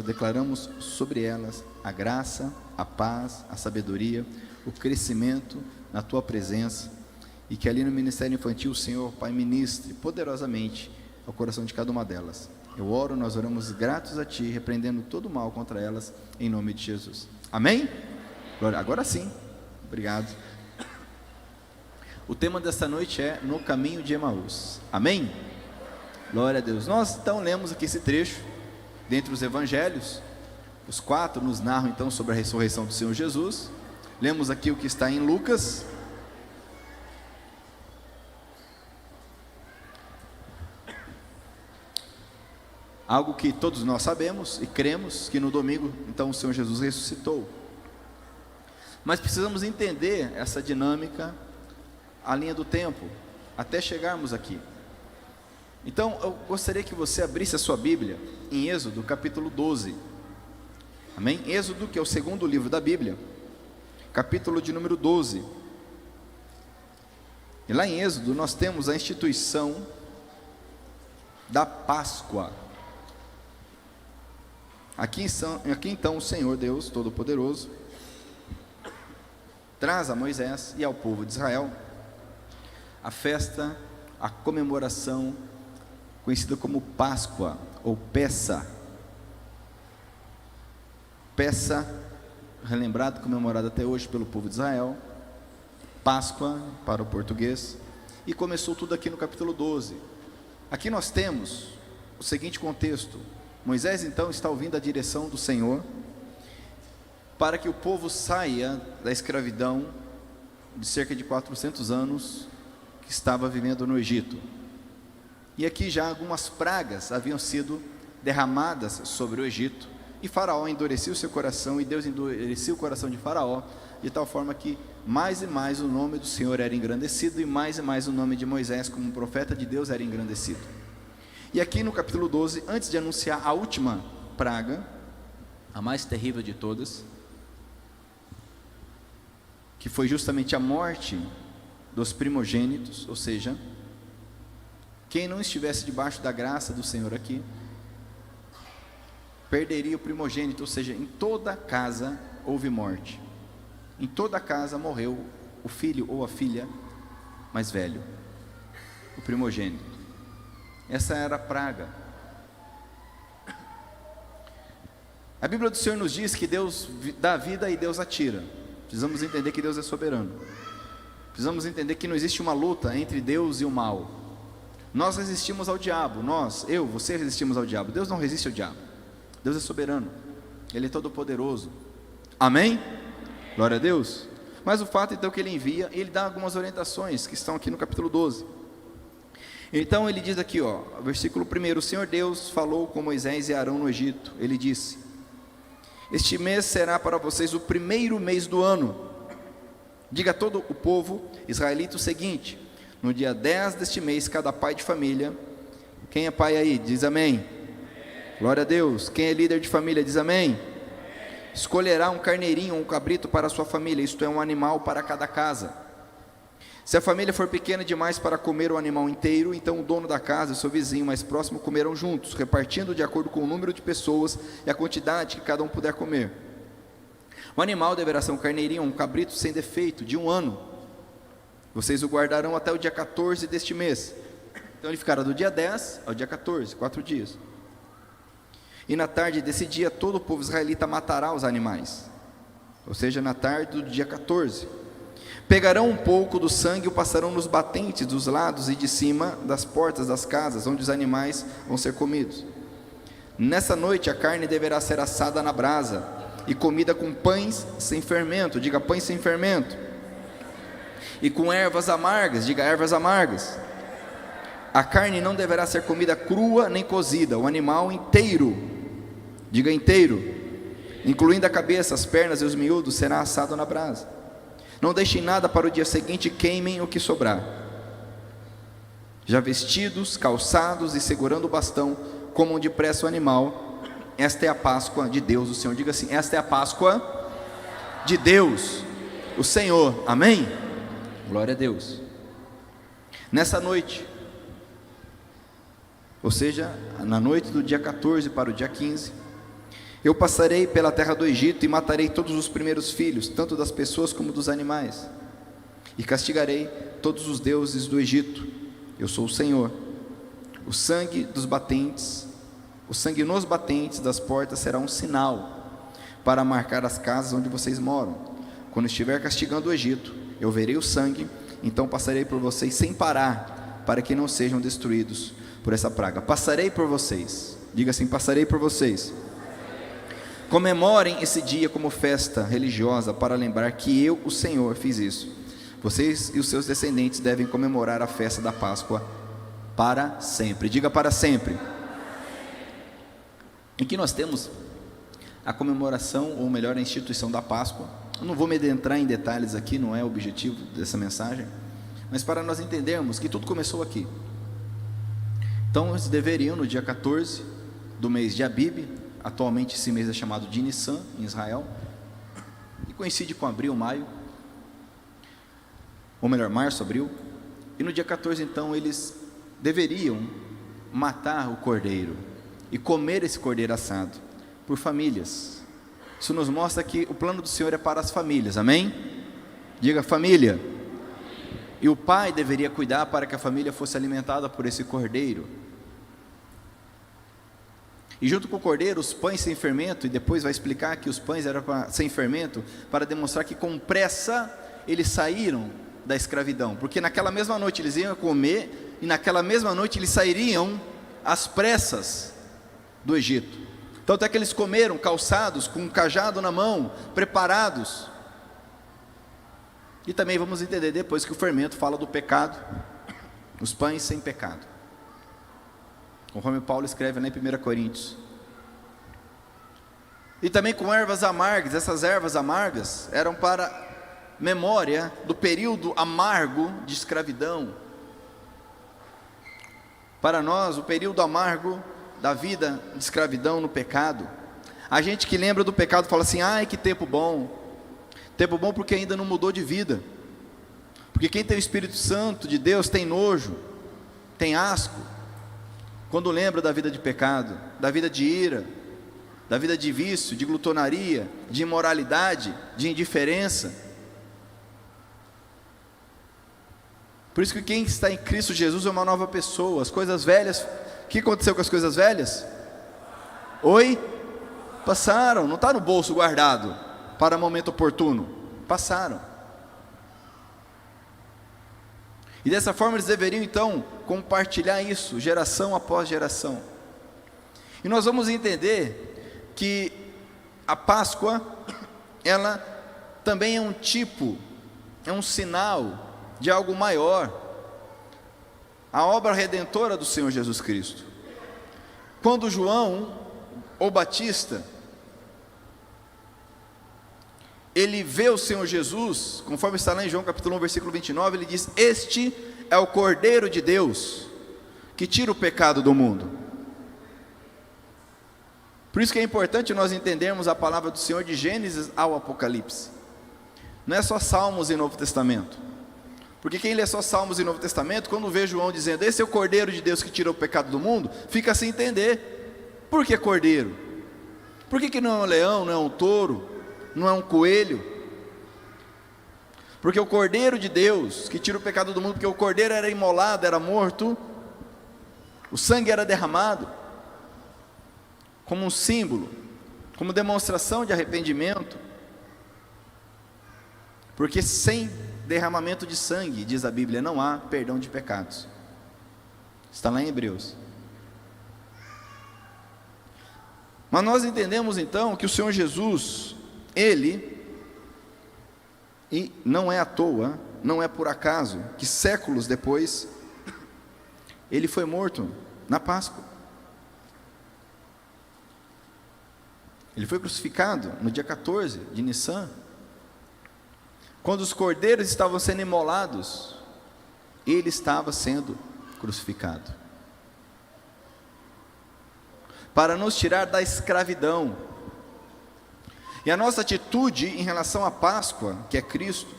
declaramos sobre elas a graça, a paz, a sabedoria, o crescimento na tua presença, e que ali no ministério infantil o Senhor, Pai, ministre poderosamente ao coração de cada uma delas. Eu oro, nós oramos gratos a Ti, repreendendo todo o mal contra elas, em nome de Jesus. Amém? Glória. Agora sim, obrigado. O tema desta noite é No Caminho de Emaús. Amém? Glória a Deus. Nós então lemos aqui esse trecho, dentre os evangelhos, os 4 nos narram então sobre a ressurreição do Senhor Jesus. Lemos aqui o que está em Lucas. Algo que todos nós sabemos e cremos, que no domingo então o Senhor Jesus ressuscitou. Mas precisamos entender essa dinâmica, a linha do tempo, até chegarmos aqui. Então eu gostaria que você abrisse a sua Bíblia em Êxodo capítulo 12. Amém? Êxodo, que é o segundo livro da Bíblia, capítulo de número 12. E lá em Êxodo nós temos a instituição da Páscoa. Aqui então o Senhor Deus Todo-Poderoso traz a Moisés e ao povo de Israel a festa, a comemoração conhecida como Páscoa ou Pessa. Pessa, relembrado, comemorado até hoje pelo povo de Israel. Páscoa para o português. E começou tudo aqui no capítulo 12. Aqui nós temos o seguinte contexto: Moisés então está ouvindo a direção do Senhor para que o povo saia da escravidão de cerca de 400 anos que estava vivendo no Egito. E aqui já algumas pragas haviam sido derramadas sobre o Egito, e Faraó endureceu o seu coração, e Deus endureceu o coração de Faraó, de tal forma que mais e mais o nome do Senhor era engrandecido, e mais o nome de Moisés como profeta de Deus era engrandecido. E aqui no capítulo 12, antes de anunciar a última praga, a mais terrível de todas, que foi justamente a morte dos primogênitos, ou seja, quem não estivesse debaixo da graça do Senhor aqui, perderia o primogênito, ou seja, em toda casa houve morte, em toda casa morreu o filho ou a filha mais velho, o primogênito. Essa era a praga. A Bíblia do Senhor nos diz que Deus dá vida e Deus a tira. Precisamos entender que Deus é soberano. Precisamos entender que não existe uma luta entre Deus e o mal. Nós resistimos ao diabo, você resistimos ao diabo. Deus não resiste ao diabo. Deus é soberano, Ele é todo poderoso. Amém? Glória a Deus. Mas o fato então que Ele envia, Ele dá algumas orientações que estão aqui no capítulo 12. Então ele diz aqui, versículo 1: o Senhor Deus falou com Moisés e Arão no Egito. Ele disse: este mês será para vocês o primeiro mês do ano. Diga a todo o povo israelita o seguinte: no dia 10 deste mês, cada pai de família, quem é pai aí? Diz amém. Glória a Deus. Quem é líder de família? Diz amém. Escolherá um carneirinho ou um cabrito para a sua família, isto é, um animal para cada casa. Se a família for pequena demais para comer o animal inteiro, então o dono da casa e seu vizinho mais próximo comerão juntos, repartindo de acordo com o número de pessoas e a quantidade que cada um puder comer. O animal deverá ser um carneirinho ou um cabrito sem defeito, de 1 ano. Vocês o guardarão até o dia 14 deste mês. Então ele ficará do dia 10 ao dia 14, 4 dias. E na tarde desse dia, todo o povo israelita matará os animais, ou seja, na tarde do dia 14. Pegarão um pouco do sangue e o passarão nos batentes dos lados e de cima das portas das casas, onde os animais vão ser comidos. Nessa noite a carne deverá ser assada na brasa e comida com pães sem fermento, diga pães sem fermento, e com ervas amargas, diga ervas amargas. A carne não deverá ser comida crua nem cozida, o animal inteiro, diga inteiro, incluindo a cabeça, as pernas e os miúdos, será assado na brasa. Não deixem nada para o dia seguinte, queimem o que sobrar. Já vestidos, calçados e segurando o bastão, comam depressa o animal. Esta é a Páscoa de Deus, o Senhor. Diga assim: esta é a Páscoa de Deus, o Senhor. Amém? Glória a Deus. Nessa noite, ou seja, na noite do dia 14 para o dia 15, Eu passarei pela terra do Egito e matarei todos os primeiros filhos, tanto das pessoas como dos animais, e castigarei todos os deuses do Egito. Eu sou o Senhor. O sangue dos batentes, o sangue nos batentes das portas será um sinal para marcar as casas onde vocês moram. Quando estiver castigando o Egito, eu verei o sangue, então passarei por vocês sem parar, para que não sejam destruídos por essa praga. Passarei por vocês. Diga assim: passarei por vocês. Comemorem esse dia como festa religiosa para lembrar que eu, o Senhor, fiz isso. Vocês e os seus descendentes devem comemorar a festa da Páscoa para sempre. Diga: para sempre. Aqui nós temos a comemoração, ou melhor, a instituição da Páscoa. Eu não vou me adentrar em detalhes aqui, não é o objetivo dessa mensagem, mas para nós entendermos que tudo começou aqui. Então eles deveriam, no dia 14 do mês de Abib, atualmente esse mês é chamado de Nissan, em Israel, e coincide com abril, maio, ou melhor, março, abril, e no dia 14 então eles deveriam matar o cordeiro, e comer esse cordeiro assado, por famílias. Isso nos mostra que o plano do Senhor é para as famílias, amém? Diga: família. E o pai deveria cuidar para que a família fosse alimentada por esse cordeiro. E junto com o cordeiro, os pães sem fermento, e depois vai explicar que os pães eram sem fermento, para demonstrar que com pressa eles saíram da escravidão, porque naquela mesma noite eles iam comer, e naquela mesma noite eles sairiam às pressas do Egito. Então até que eles comeram calçados, com um cajado na mão, preparados. E também vamos entender depois que o fermento fala do pecado, os pães sem pecado, conforme Paulo escreve lá em 1 Coríntios. E também com ervas amargas. Essas ervas amargas eram para memória do período amargo de escravidão. Para nós, o período amargo da vida de escravidão no pecado. A gente que lembra do pecado fala assim: ai, que tempo bom. Tempo bom porque ainda não mudou de vida. Porque quem tem o Espírito Santo de Deus tem nojo, tem asco, quando lembra da vida de pecado, da vida de ira, da vida de vício, de glutonaria, de imoralidade, de indiferença. Por isso que quem está em Cristo Jesus é uma nova pessoa. As coisas velhas, o que aconteceu com as coisas velhas? Oi? Passaram, não está no bolso guardado para momento oportuno, passaram. E dessa forma eles deveriam então compartilhar isso, geração após geração. E nós vamos entender que a Páscoa, ela também é um tipo, é um sinal de algo maior, a obra redentora do Senhor Jesus Cristo. Quando João, ou Batista, ele vê o Senhor Jesus, conforme está lá em João capítulo 1, versículo 29, ele diz: este é o Cordeiro de Deus, que tira o pecado do mundo. Por isso que é importante nós entendermos a palavra do Senhor de Gênesis ao Apocalipse. Não é só Salmos e Novo Testamento, porque quem lê só Salmos e Novo Testamento, quando vê João dizendo: esse é o Cordeiro de Deus que tira o pecado do mundo, fica sem entender. Por que cordeiro? Por que não é um leão, não é um touro, não é um coelho? Porque o Cordeiro de Deus que tira o pecado do mundo, porque o cordeiro era imolado, era morto, o sangue era derramado como um símbolo, como demonstração de arrependimento, porque sem derramamento de sangue, diz a Bíblia, não há perdão de pecados. Está lá em Hebreus. Mas nós entendemos então que o Senhor Jesus, Ele, e não é à toa, não é por acaso, que séculos depois, Ele foi morto na Páscoa. Ele foi crucificado no dia 14 de Nissan, quando os cordeiros estavam sendo imolados, Ele estava sendo crucificado, para nos tirar da escravidão. E a nossa atitude em relação à Páscoa, que é Cristo,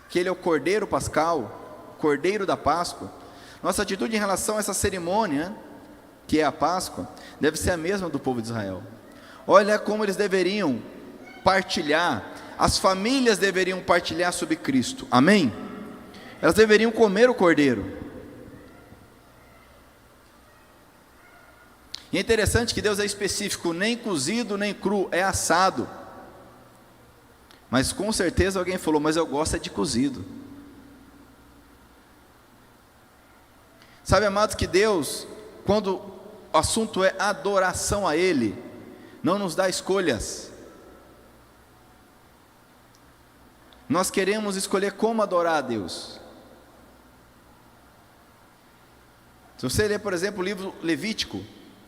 que Ele é o Cordeiro Pascal, Cordeiro da Páscoa, nossa atitude em relação a essa cerimônia, que é a Páscoa, deve ser a mesma do povo de Israel. Olha como eles deveriam partilhar, as famílias deveriam partilhar sobre Cristo, amém? Elas deveriam comer o cordeiro. E é interessante que Deus é específico, nem cozido nem cru, é assado. Mas com certeza alguém falou, mas eu gosto é de cozido. Sabe, amados, que Deus, quando o assunto é adoração a Ele, não nos dá escolhas. Nós queremos escolher como adorar a Deus. Se você ler, por exemplo, o livro Levítico,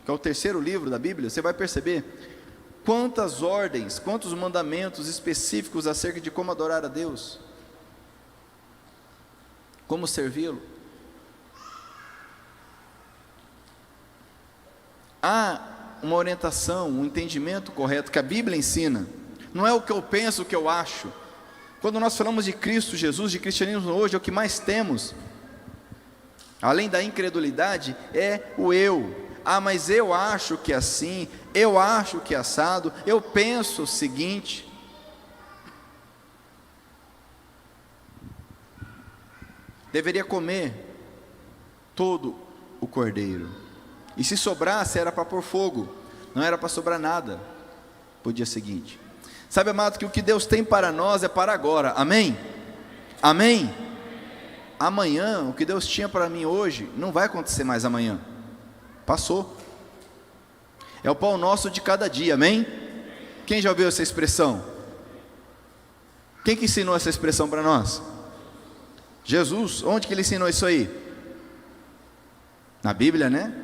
que é o terceiro livro da Bíblia, você vai perceber quantas ordens, quantos mandamentos específicos acerca de como adorar a Deus, como servi-lo. Há uma orientação, um entendimento correto que a Bíblia ensina, não é o que eu penso, o que eu acho. Quando nós falamos de Cristo Jesus, de cristianismo hoje, é o que mais temos, além da incredulidade, é o eu. Ah, mas eu acho que é assim, eu acho que é assado, eu penso o seguinte. Deveria comer todo o cordeiro, e se sobrasse era para pôr fogo, não era para sobrar nada para o dia seguinte. Sabe, amado, que o que Deus tem para nós é para agora, amém? Amém? Amanhã, o que Deus tinha para mim hoje, não vai acontecer mais amanhã. Passou. É o pão nosso de cada dia, amém? Quem já ouviu essa expressão? Quem que ensinou essa expressão para nós? Jesus. Onde que ele ensinou isso aí? Na Bíblia, né?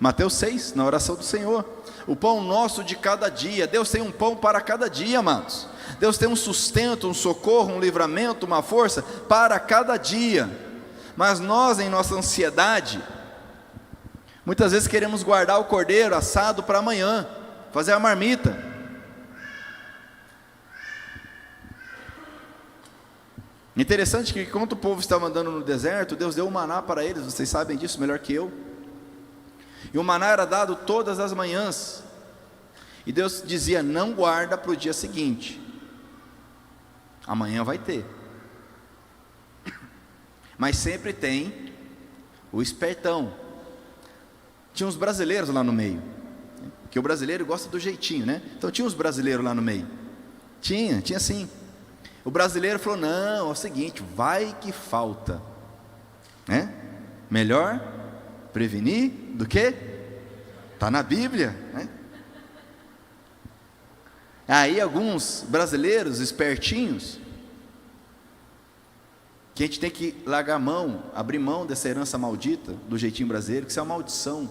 Mateus 6, na oração do Senhor. O pão nosso de cada dia. Deus tem um pão para cada dia, amados. Deus tem um sustento, um socorro, um livramento, uma força para cada dia. Mas nós, em nossa ansiedade, muitas vezes queremos guardar o cordeiro assado para amanhã, fazer a marmita. Interessante que enquanto o povo estava andando no deserto, Deus deu um maná para eles, vocês sabem disso melhor que eu. E o maná era dado todas as manhãs. E Deus dizia, não guarda para o dia seguinte. Amanhã vai ter. Mas sempre tem o espertão. Tinha uns brasileiros lá no meio, que o brasileiro gosta do jeitinho, né? Então tinha uns brasileiros lá no meio. Tinha sim. O brasileiro falou, não, é o seguinte, vai que falta, né? Melhor prevenir do que? Está na Bíblia, né? Aí alguns brasileiros espertinhos, que a gente tem que largar a mão, abrir mão dessa herança maldita, do jeitinho brasileiro, que isso é uma maldição.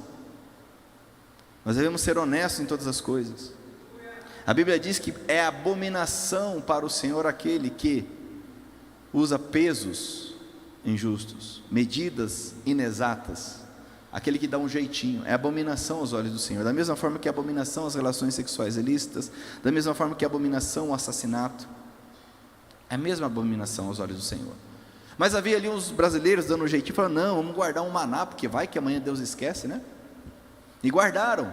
Nós devemos ser honestos em todas as coisas. A Bíblia diz que é abominação para o Senhor aquele que usa pesos injustos, medidas inexatas, aquele que dá um jeitinho. É abominação aos olhos do Senhor. Da mesma forma que é abominação as relações sexuais ilícitas, da mesma forma que é abominação o assassinato, é a mesma abominação aos olhos do Senhor. Mas havia ali uns brasileiros dando um jeitinho, falando, não, vamos guardar um maná, porque vai que amanhã Deus esquece, né? E guardaram.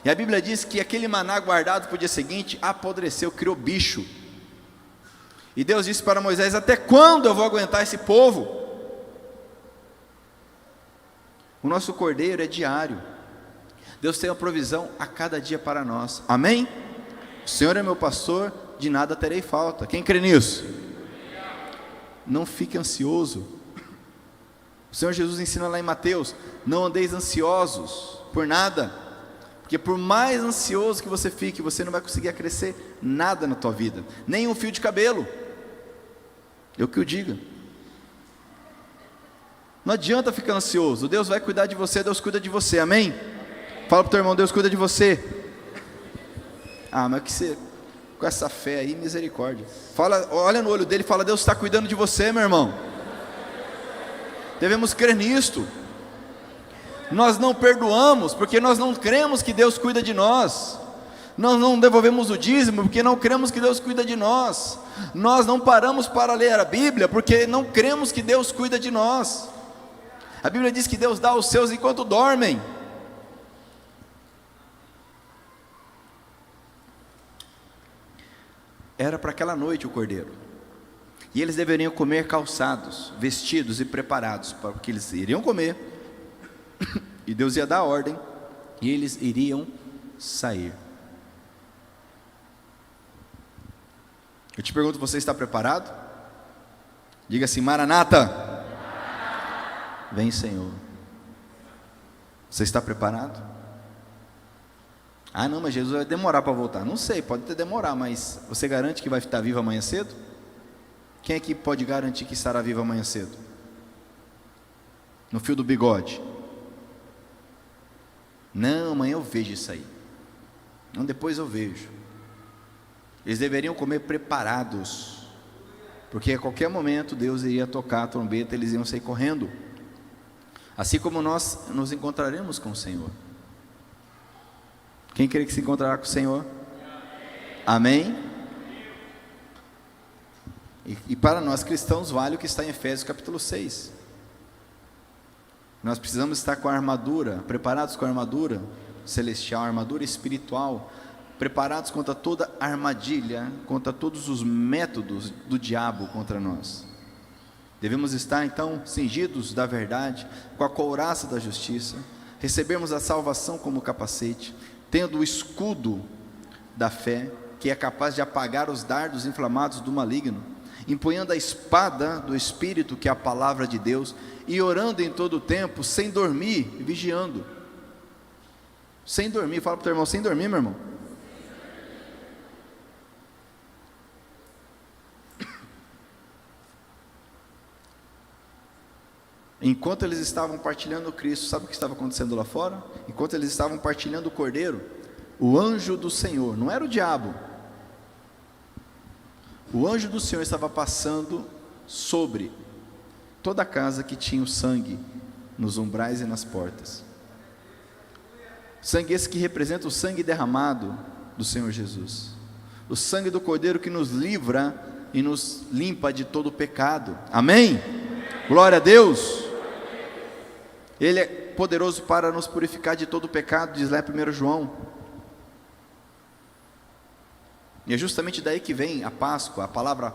E a Bíblia diz que aquele maná guardado para o dia seguinte apodreceu, criou bicho. E Deus disse para Moisés, até quando eu vou aguentar esse povo? O nosso cordeiro é diário. Deus tem uma provisão a cada dia para nós, amém? O Senhor é meu pastor, de nada terei falta. Quem crê nisso? Não fique ansioso. O Senhor Jesus ensina lá em Mateus, não andeis ansiosos por nada, porque por mais ansioso que você fique, você não vai conseguir acrescer nada na tua vida, nem um fio de cabelo. Eu que o diga. Não adianta ficar ansioso, Deus vai cuidar de você, Deus cuida de você, amém? Fala para o teu irmão, Deus cuida de você. Ah, mas que você, com essa fé aí, misericórdia. Fala, olha no olho dele e fala, Deus está cuidando de você, meu irmão. Devemos crer nisto. Nós não perdoamos porque nós não cremos que Deus cuida de nós. Nós não devolvemos o dízimo porque não cremos que Deus cuida de nós. Nós não paramos para ler a Bíblia porque não cremos que Deus cuida de nós. A Bíblia diz que Deus dá aos seus enquanto dormem. era para aquela noite o cordeiro. E eles deveriam comer calçados, vestidos e preparados, porque eles iriam comer, e Deus ia dar a ordem, e eles iriam sair. Eu te pergunto, você está preparado? Diga assim: Maranata, vem Senhor. Você está preparado? Ah não, mas Jesus vai demorar para voltar. Não sei, pode até demorar, mas você garante que vai estar vivo amanhã cedo? Quem aqui pode garantir que estará vivo amanhã cedo? No fio do bigode. Não, amanhã eu vejo isso aí. Não, depois eu vejo. Eles deveriam comer preparados, porque a qualquer momento Deus iria tocar a trombeta, eles iam sair correndo. Assim como nós nos encontraremos com o Senhor. Quem crê que se encontrará com o Senhor? Amém? E para nós cristãos vale o que está em Efésios capítulo 6. Nós precisamos estar com a armadura, preparados com a armadura celestial, a armadura espiritual, preparados contra toda armadilha, contra todos os métodos do diabo contra nós. Devemos estar então cingidos da verdade, com a couraça da justiça, recebermos a salvação como capacete, tendo o escudo da fé, que é capaz de apagar os dardos inflamados do maligno, empunhando a espada do Espírito, que é a palavra de Deus, e orando em todo o tempo, sem dormir, vigiando. Sem dormir, fala para o teu irmão, sem dormir, meu irmão. Enquanto eles estavam partilhando Cristo, sabe o que estava acontecendo lá fora? Enquanto eles estavam partilhando o Cordeiro, o anjo do Senhor, não era o diabo, o anjo do Senhor estava passando sobre toda a casa que tinha o sangue nos umbrais e nas portas. Sangue esse que representa o sangue derramado do Senhor Jesus, o sangue do Cordeiro que nos livra e nos limpa de todo o pecado. Amém? Glória a Deus. Ele é poderoso para nos purificar de todo o pecado, diz lá em 1 João. E é justamente daí que vem a Páscoa. A palavra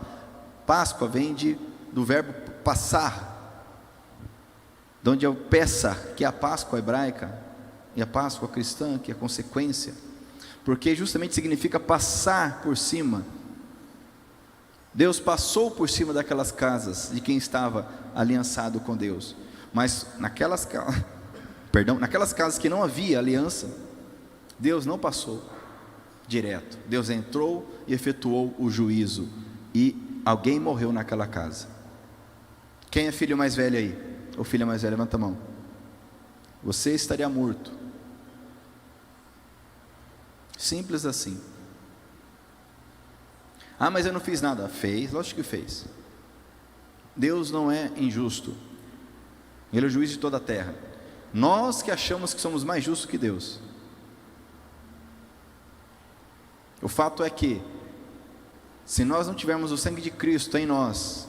Páscoa vem do verbo passar, de onde é o Pessah, que é a Páscoa hebraica, e a Páscoa cristã, que é a consequência, porque justamente significa passar por cima. Deus passou por cima daquelas casas de quem estava aliançado com Deus, mas naquelas casas que não havia aliança, Deus não passou direto. Deus entrou e efetuou o juízo, e alguém morreu naquela casa. Quem é filho mais velho aí? Ou filha mais velha, levanta a mão. Você estaria morto. Simples assim. Ah, mas eu não fiz nada. Fez, lógico que fez. Deus não é injusto. Ele é o juiz de toda a terra. Nós que achamos que somos mais justos que Deus. O fato é que, se nós não tivermos o sangue de Cristo em nós,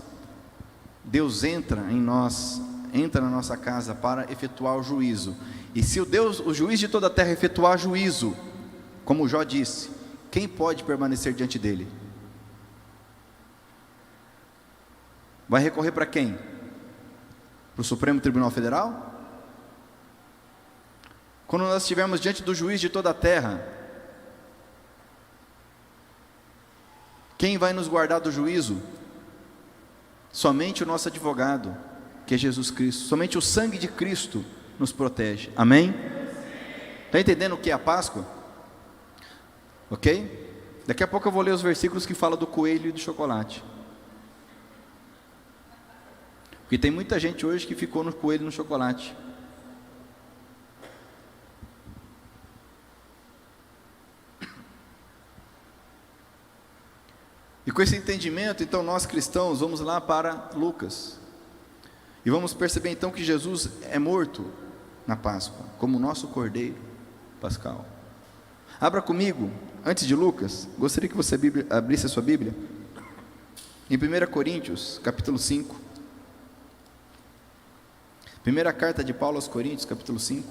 Deus entra em nós, entra na nossa casa para efetuar o juízo. E se o juiz de toda a terra efetuar juízo, como Jó disse, quem pode permanecer diante dele? Vai recorrer para quem? Para o Supremo Tribunal Federal? Quando nós estivermos diante do juiz de toda a terra, quem vai nos guardar do juízo? Somente o nosso advogado, que é Jesus Cristo. Somente o sangue de Cristo nos protege. Amém? Está entendendo o que é a Páscoa? Ok? Daqui a pouco eu vou ler os versículos que falam do coelho e do chocolate. Porque tem muita gente hoje que ficou no coelho e no chocolate. E com esse entendimento, então nós cristãos vamos lá para Lucas. E vamos perceber então que Jesus é morto na Páscoa, como o nosso Cordeiro Pascal. Abra comigo, antes de Lucas, gostaria que você abrisse a sua Bíblia, em 1 Coríntios, capítulo 5. Primeira carta de Paulo aos Coríntios, capítulo 5.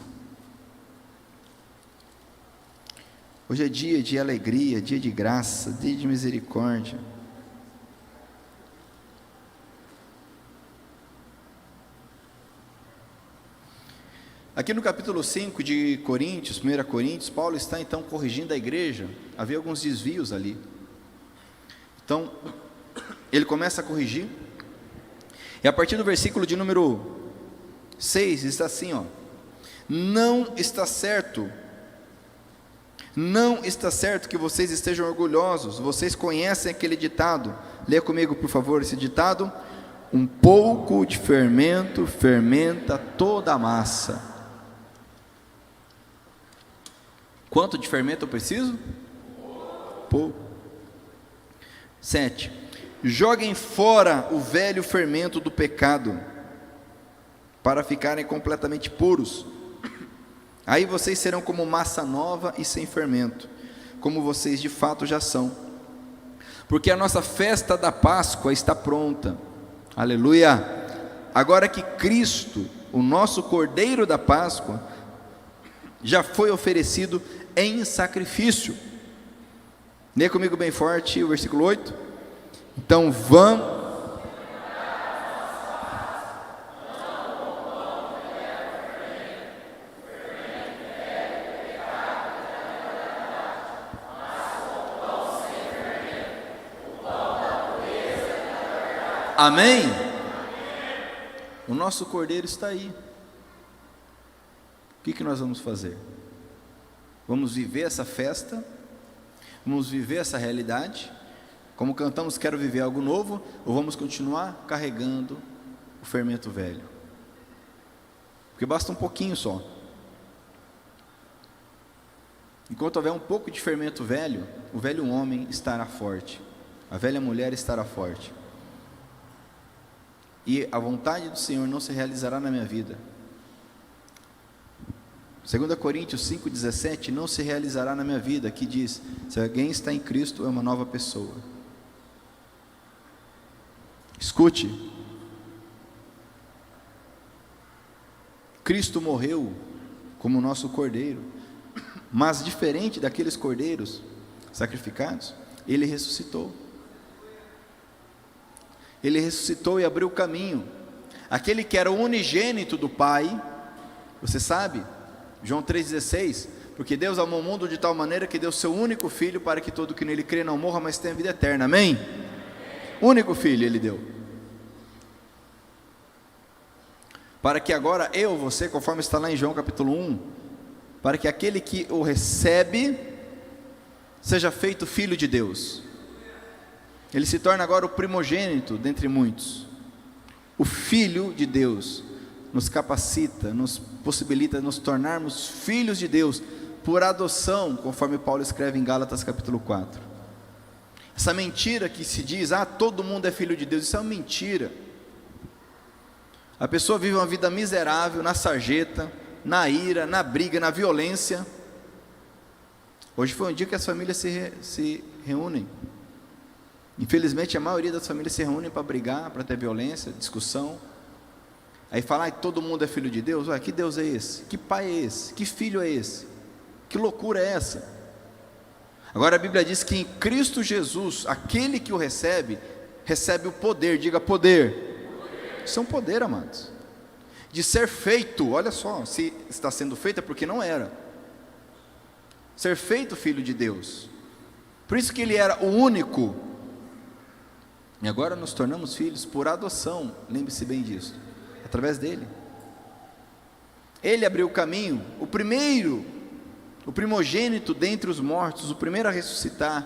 Hoje é dia de alegria, dia de graça, dia de misericórdia. Aqui no capítulo 5 de Coríntios, 1 Coríntios, Paulo está então corrigindo a igreja. Havia alguns desvios ali. Então, ele começa a corrigir. E a partir do versículo de número 6, está assim, ó: não está certo que vocês estejam orgulhosos. Vocês conhecem aquele ditado? Leia comigo, por favor, esse ditado: um pouco de fermento fermenta toda a massa. Quanto de fermento eu preciso? Pouco. 7. Joguem fora o velho fermento do pecado, para ficarem completamente puros. Aí vocês serão como massa nova e sem fermento, como vocês de fato já são. Porque a nossa festa da Páscoa está pronta. Aleluia! Agora que Cristo, o nosso Cordeiro da Páscoa, já foi oferecido em sacrifício. Leia comigo bem forte o versículo 8. Então vamos. Amém? O nosso Cordeiro está aí. O que nós vamos fazer? Vamos viver essa festa? Vamos viver essa realidade? Como cantamos, quero viver algo novo? Ou vamos continuar carregando o fermento velho? Porque basta um pouquinho só. Enquanto houver um pouco de fermento velho, o velho homem estará forte, a velha mulher estará forte. E a vontade do Senhor não se realizará na minha vida. 2 Coríntios 5,17, não se realizará na minha vida, que diz: se alguém está em Cristo, é uma nova pessoa. Escute, Cristo morreu como nosso cordeiro, mas diferente daqueles cordeiros sacrificados, Ele ressuscitou. Ele ressuscitou e abriu o caminho. Aquele que era o unigênito do Pai, você sabe, João 3,16, porque Deus amou o mundo de tal maneira que deu seu único Filho, para que todo que nele crê não morra, mas tenha vida eterna. Amém? Único Filho Ele deu, para que agora você, conforme está lá em João capítulo 1, para que aquele que o recebe seja feito filho de Deus. Ele se torna agora o primogênito dentre muitos. O Filho de Deus nos capacita, nos possibilita nos tornarmos filhos de Deus por adoção, conforme Paulo escreve em Gálatas capítulo 4. Essa mentira que se diz, todo mundo é filho de Deus, isso é uma mentira. A pessoa vive uma vida miserável, na sarjeta, na ira, na briga, na violência. Hoje foi um dia que as famílias se reúnem. Infelizmente a maioria das famílias se reúnem para brigar, para ter violência, discussão. Aí fala, todo mundo é filho de Deus. Que Deus é esse? Que pai é esse? Que filho é esse? Que loucura é essa? Agora a Bíblia diz que em Cristo Jesus, aquele que o recebe, recebe o poder. Diga poder. Isso é um poder, amados, de ser feito. Olha só, se está sendo feito é porque não era. Ser feito filho de Deus. Por isso que ele era o único. E agora nos tornamos filhos por adoção. Lembre-se bem disso. Através dele. Ele abriu o caminho. O primeiro, o primogênito dentre os mortos, o primeiro a ressuscitar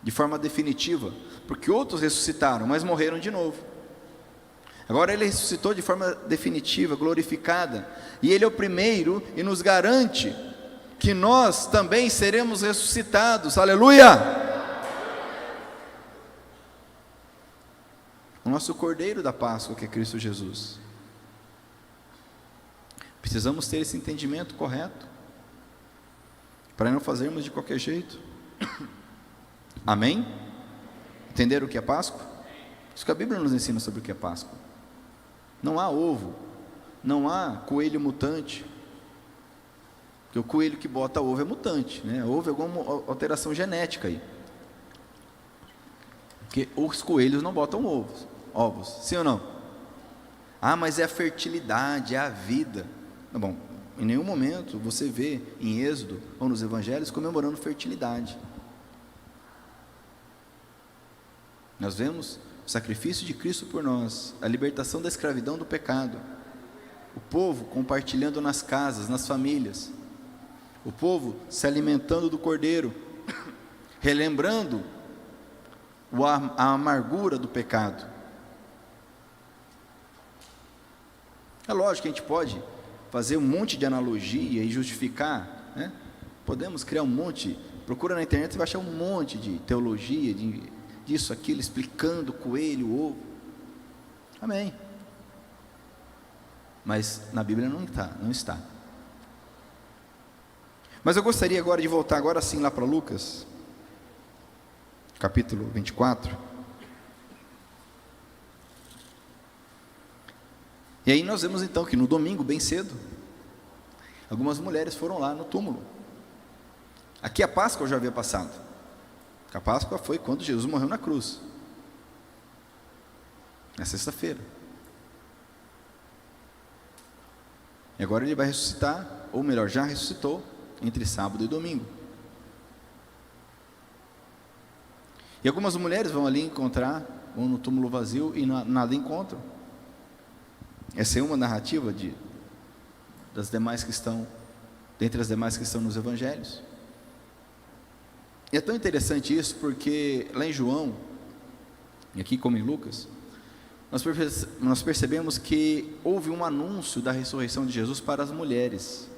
de forma definitiva, porque outros ressuscitaram, mas morreram de novo. Agora ele ressuscitou de forma definitiva, glorificada, e ele é o primeiro e nos garante que nós também seremos ressuscitados. Aleluia! O nosso Cordeiro da Páscoa, que é Cristo Jesus. Precisamos ter esse entendimento correto, para não fazermos de qualquer jeito. Amém? Entenderam o que é Páscoa? Isso que a Bíblia nos ensina sobre o que é Páscoa. Não há ovo, não há coelho mutante. Porque o coelho que bota ovo é mutante, né? Houve alguma alteração genética aí. Porque os coelhos não botam ovos, sim ou não? Ah, mas é a fertilidade, é a vida. Bom, em nenhum momento você vê em Êxodo ou nos evangelhos comemorando fertilidade. Nós vemos o sacrifício de Cristo por nós, a libertação da escravidão do pecado, o povo compartilhando nas casas, nas famílias, o povo se alimentando do cordeiro, relembrando a amargura do pecado. É lógico que a gente pode fazer um monte de analogia e justificar, né? Podemos criar um monte, procura na internet, você vai achar um monte de teologia, disso, aquilo, explicando o coelho, o ovo. Amém. Mas na Bíblia não está. Mas eu gostaria agora de voltar, agora sim, lá para Lucas, capítulo 24. E aí nós vemos então que no domingo, bem cedo, algumas mulheres foram lá no túmulo. Aqui a Páscoa já havia passado. A Páscoa foi quando Jesus morreu na cruz, na sexta-feira. E agora ele vai ressuscitar, ou melhor, já ressuscitou, entre sábado e domingo. E algumas mulheres vão ali encontrar, vão no túmulo vazio e nada encontram. Essa é uma narrativa das demais que estão, dentre as demais que estão nos evangelhos. E é tão interessante isso, porque lá em João, e aqui como em Lucas, nós percebemos que houve um anúncio da ressurreição de Jesus para as mulheres.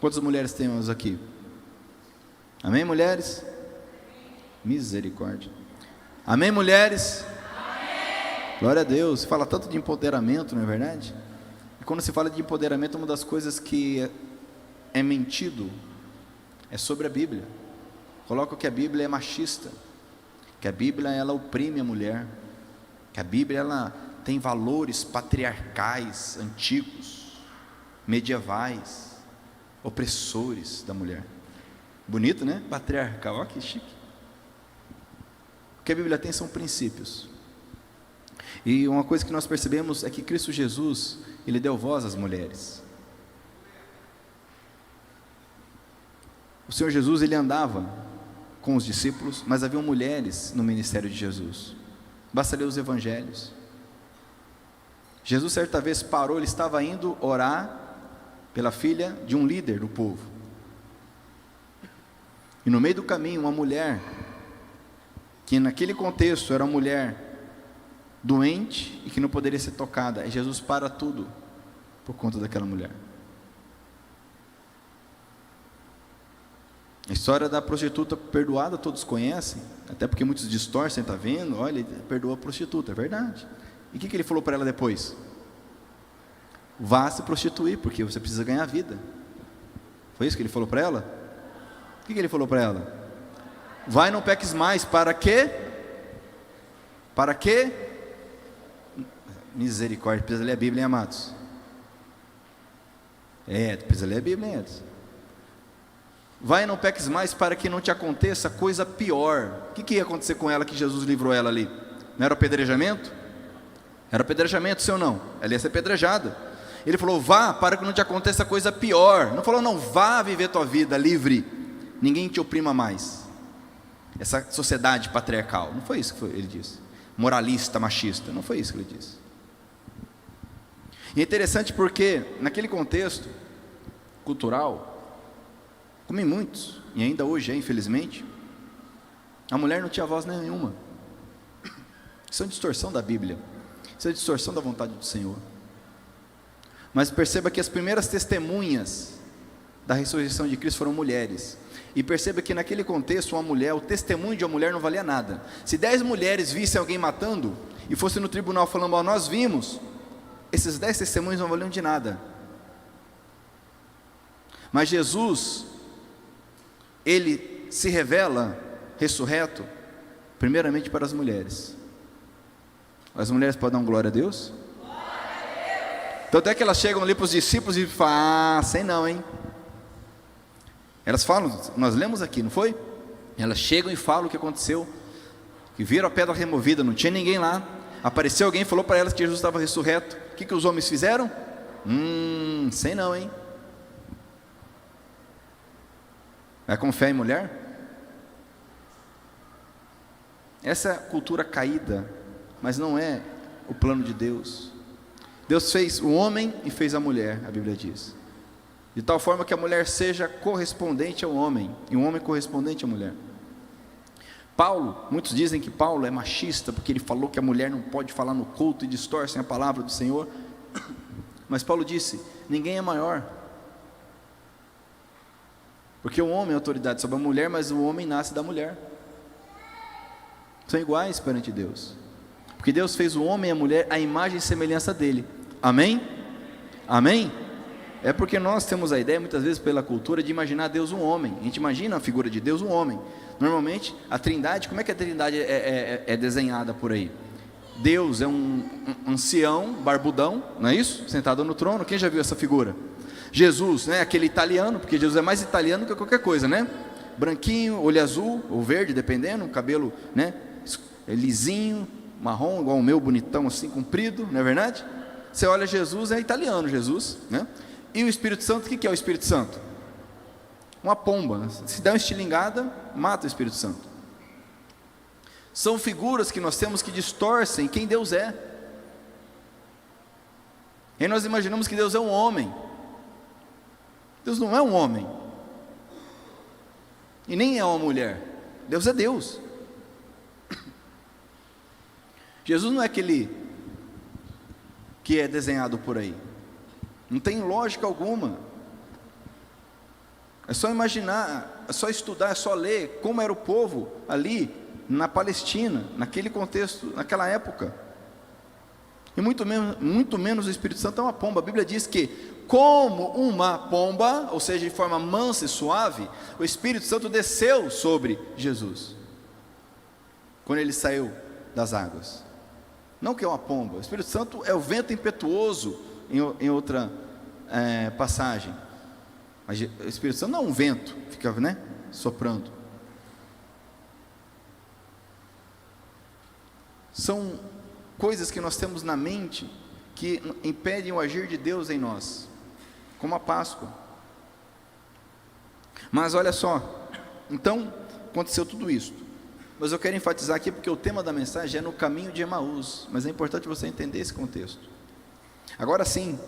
Quantas mulheres temos aqui? Amém, mulheres? Misericórdia. Amém, mulheres? Amém. Glória a Deus. Fala tanto de empoderamento, não é verdade? E quando se fala de empoderamento, uma das coisas que é mentido é sobre a Bíblia. Coloca que a Bíblia é machista, que a Bíblia ela oprime a mulher, que a Bíblia ela tem valores patriarcais, antigos, medievais, opressores da mulher. Bonito, né? Patriarcal, olha que chique. O que a Bíblia tem são princípios. E uma coisa que nós percebemos é que Cristo Jesus, Ele deu voz às mulheres. O Senhor Jesus, Ele andava com os discípulos, mas haviam mulheres no ministério de Jesus. Basta ler os evangelhos. Jesus certa vez parou, ele estava indo orar pela filha de um líder do povo. E no meio do caminho, uma mulher, que naquele contexto era uma mulher doente e que não poderia ser tocada, e Jesus para tudo por conta daquela mulher. A história da prostituta perdoada todos conhecem, até porque muitos distorcem, está vendo? Olha, ele perdoou a prostituta, é verdade. E o que ele falou para ela depois? Vá se prostituir, porque você precisa ganhar vida. Foi isso que ele falou para ela? O que ele falou para ela? Vai, não peques mais, para quê? Para quê? Misericórdia, precisa ler a Bíblia, hein, amados? Precisa ler a Bíblia, hein, Edson? Vai, não peques mais, para que não te aconteça coisa pior. O que ia acontecer com ela que Jesus livrou ela ali? Não era apedrejamento? Era apedrejamento, sim ou não? Ela ia ser apedrejada. Ele falou, vá, para que não te aconteça coisa pior. Não falou, não, vá viver tua vida livre, ninguém te oprima mais. Essa sociedade patriarcal, não foi isso que ele disse. Moralista, machista, não foi isso que ele disse. E é interessante porque, naquele contexto cultural, como em muitos, e ainda hoje infelizmente, a mulher não tinha voz nenhuma. Isso é uma distorção da Bíblia, isso é uma distorção da vontade do Senhor. Mas perceba que as primeiras testemunhas da ressurreição de Cristo foram mulheres. E perceba que naquele contexto, o testemunho de uma mulher não valia nada. Se 10 mulheres vissem alguém matando, e fossem no tribunal falando, nós vimos, esses 10 testemunhos não valiam de nada. Mas Jesus, Ele se revela ressurreto, primeiramente para as mulheres. As mulheres podem dar glória a Deus? Glória a Deus! Então até que elas chegam ali para os discípulos e falam, sei não, hein? Elas falam, nós lemos aqui, não foi? Elas chegam e falam o que aconteceu, que viram a pedra removida, não tinha ninguém lá. Apareceu alguém e falou para elas que Jesus estava ressurreto. O que os homens fizeram? Sei não, hein? Vai com fé em mulher? Essa é a cultura caída, mas não é o plano de Deus. Deus fez o homem e fez a mulher, a Bíblia diz, de tal forma que a mulher seja correspondente ao homem, e o homem correspondente à mulher. Paulo, muitos dizem que Paulo é machista, porque ele falou que a mulher não pode falar no culto e distorcem a palavra do Senhor, mas Paulo disse, ninguém é maior, porque o homem é autoridade sobre a mulher, mas o homem nasce da mulher, são iguais perante Deus, porque Deus fez o homem e a mulher à imagem e semelhança dele, amém? Amém? É porque nós temos a ideia, muitas vezes pela cultura, de imaginar Deus um homem. A gente imagina a figura de Deus um homem. Normalmente, a trindade, como é que a trindade é desenhada por aí? Deus é um ancião, barbudão, não é isso? Sentado no trono, quem já viu essa figura? Jesus, né? Aquele italiano, porque Jesus é mais italiano que qualquer coisa, né? Branquinho, olho azul, ou verde, dependendo, cabelo, né? Lisinho, marrom, igual o meu, bonitão assim, comprido, não é verdade? Você olha Jesus, é italiano Jesus, né? E o Espírito Santo, o que é o Espírito Santo? Uma pomba, né? Se der uma estilingada, mata o Espírito Santo. São figuras que nós temos que distorcem quem Deus é. E nós imaginamos que Deus é um homem. Deus não é um homem. E nem é uma mulher. Deus é Deus. Jesus não é aquele que é desenhado por aí. Não tem lógica alguma. É só imaginar, é só estudar, é só ler como era o povo ali na Palestina, naquele contexto, naquela época. E muito menos o Espírito Santo é uma pomba. A Bíblia diz que como uma pomba, ou seja, de forma mansa e suave, o Espírito Santo desceu sobre Jesus, quando ele saiu das águas. Não que é uma pomba, o Espírito Santo é o vento impetuoso, em outra passagem, mas o Espírito Santo não é um vento, fica, né, soprando. São coisas que nós temos na mente, que impedem o agir de Deus em nós, como a Páscoa. Mas olha só, então, aconteceu tudo isso, mas eu quero enfatizar aqui, porque o tema da mensagem é no caminho de Emaús, mas é importante você entender esse contexto. Agora sim,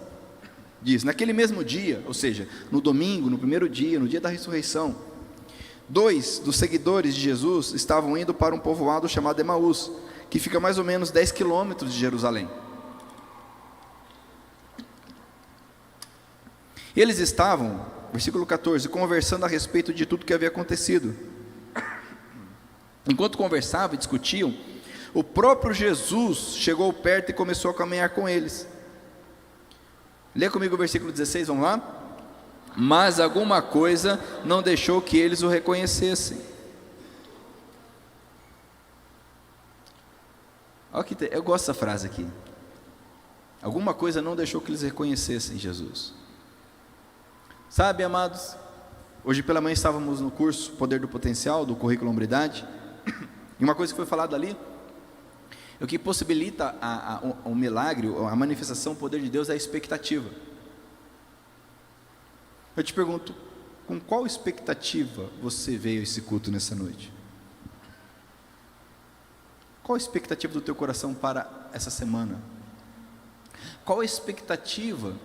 diz, naquele mesmo dia, ou seja, no domingo, no primeiro dia, no dia da ressurreição, 2 dos seguidores de Jesus estavam indo para um povoado chamado Emaús, que fica mais ou menos 10 quilômetros de Jerusalém. Eles estavam, versículo 14, conversando a respeito de tudo que havia acontecido. Enquanto conversavam e discutiam, o próprio Jesus chegou perto e começou a caminhar com eles. Lê comigo o versículo 16, vamos lá? Mas alguma coisa não deixou que eles o reconhecessem. Eu gosto dessa frase aqui. Alguma coisa não deixou que eles reconhecessem Jesus. Sabe, amados, hoje pela manhã estávamos no curso Poder do Potencial, do currículo Hombridade, e uma coisa que foi falada ali, o que possibilita o milagre, a manifestação, o poder de Deus é a expectativa. Eu te pergunto, com qual expectativa você veio a esse culto nessa noite? Qual a expectativa do teu coração para essa semana? Qual a expectativa?